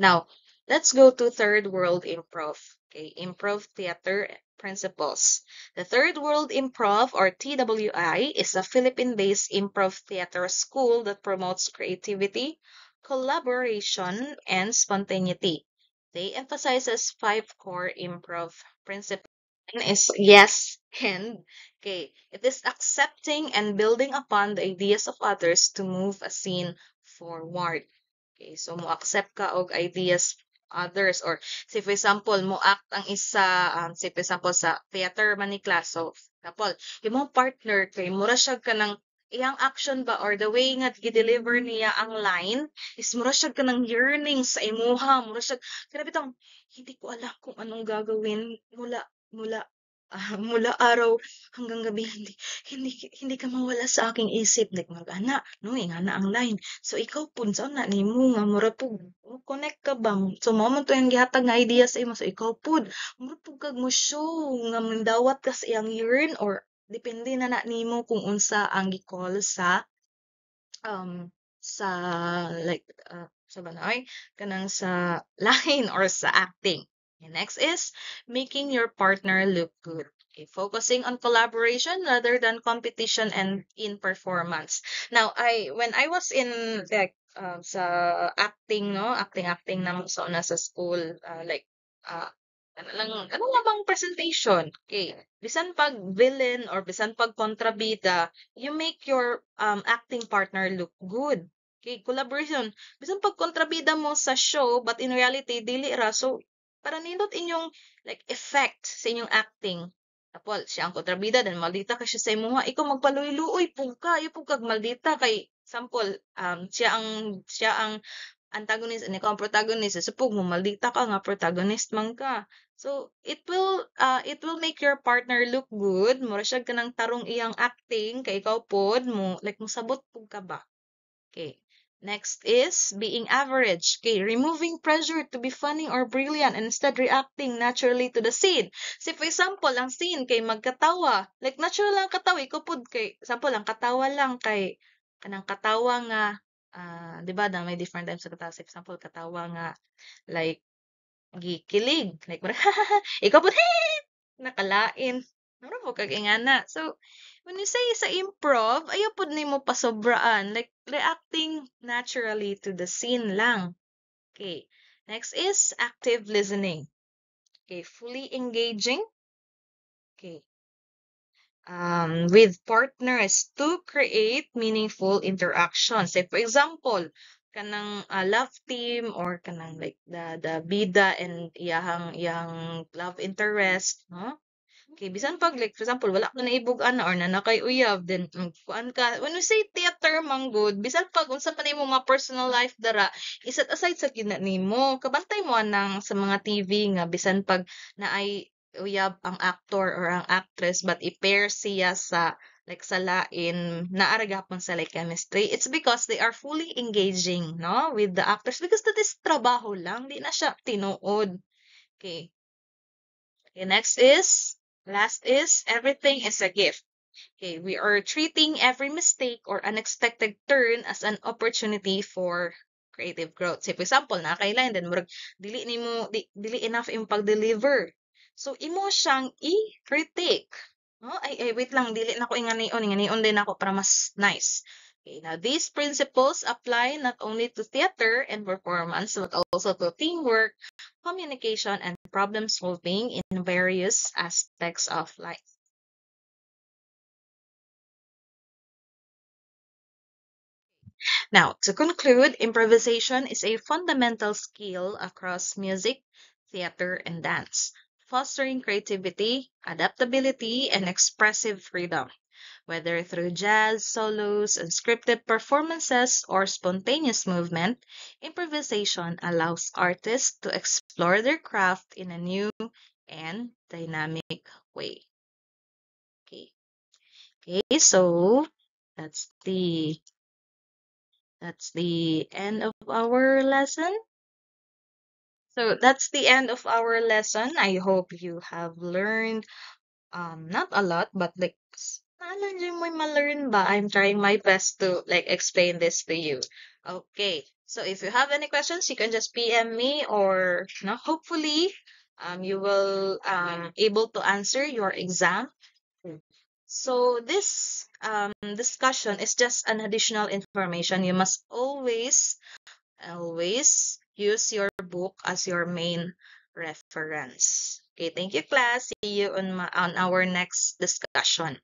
Now, let's go to third world improv. Okay, improv theater principles. The third world improv, or TWI, is a Philippine-based improv theater school that promotes creativity, collaboration, and spontaneity. They emphasizes 5 core improv principles. One is yes and okay. It is accepting and building upon the ideas of others to move a scene forward. Okay, so mo accept ka og ideas others, or say for example mo act ang isa say for example sa theater man ni class, so example imong partner kay mura siya ka ng iyang action ba or the way nga gi-deliver niya ang line is mura siya ka ng yearning sa imuha, mura siya grabe tong hindi ko alam kung anong gagawin mula mula mula araw hanggang gabi, hindi hindi ka mawala sa aking isip, like mag-ana no ingana ang line. So ikaw pud sa na nimo nga mura pug connect ka ba? So mao man to yung gihatag nga idea sa imo. So ikaw pud mura pug kag mo show nga mindawat ka sa iyang yearn, or depende na nimo kung unsa ang gi-call sa like sa banay kanang sa line or sa acting. And next is making your partner look good. Okay, focusing on collaboration rather than competition and in performance. Now, when I was in like sa acting, no, acting na sa una sa school, like uh, ano lang bang presentation. Okay, bisan pag villain or bisan pag kontrabida, you make your acting partner look good. Okay, collaboration. Bisan pag kontrabida mo sa show, but in reality, dili ra. So, para nindot inyong like effect sa inyong acting. Tapos, siya ang kontrabida, then maldita ka siya sa imuha. Ikaw magpaluy-luoy, pug ka, ipug kag maldita kay sample, siya ang antagonist and ikaw ang protagonist. So, pug mo maldita ka nga protagonist man ka. So it will make your partner look good. Mura siya kanang tarong iyang acting kay ikaw pod mo like musabot pug ka ba. Okay. Next is being average. Okay, removing pressure to be funny or brilliant and instead reacting naturally to the scene. Say for example, ang scene kay magkatawa. Like natural lang katawa, ikaw pod kay example lang katawa lang kay kanang katawa nga 'di ba na may different types sa katawa. Say for example, katawa nga like gikilig like ikaw po nakalain mura po kag ingana. So when you say sa improv ayaw pud nimo pasobraan, like reacting naturally to the scene lang. Okay, next is active listening. Okay, fully engaging. Okay, with partners to create meaningful interactions. Say for example, kanang love team or kanang like the bida and iyang love interest, no? Okay, bisan pag like for example wala ka naibug-an or nanakay uyab, then kuan ka when we say theater manggod, bisan pag unsa pa nimo mga personal life dara, iset aside sa gina nimo, kabantay mo anang sa mga TV nga bisan pag naay uyab ang actor or ang actress but i-pair siya sa like sa lain naara gyapon sa like chemistry. It's because they are fully engaging no with the actors because that is trabaho lang, di na siya tinuod. Okay. Okay, last is everything is a gift. Okay, we are treating every mistake or unexpected turn as an opportunity for creative growth. Say for example, na kailan then murag dili enough yung pag-deliver. So imo siyang i-critique. No? Ay, wait lang, dili na ko inganion din ako para mas nice. Okay, now these principles apply not only to theater and performance but also to teamwork, communication, and problem solving in various aspects of life. Now, to conclude, improvisation is a fundamental skill across music, theater, and dance, fostering creativity, adaptability, and expressive freedom. Whether through jazz, solos, unscripted performances, or spontaneous movement, improvisation allows artists to explore their craft in a new, and dynamic way. Okay. Okay, so that's the end of our lesson. So that's the end of our lesson. I hope you have learned not a lot, but like alam niyo may ma-learn ba? I'm trying my best to like explain this to you. Okay. So if you have any questions, you can just PM me or hopefully you will able to answer your exam. So this discussion is just an additional information. You must always use your book as your main reference. Okay, thank you, class. See you on our next discussion.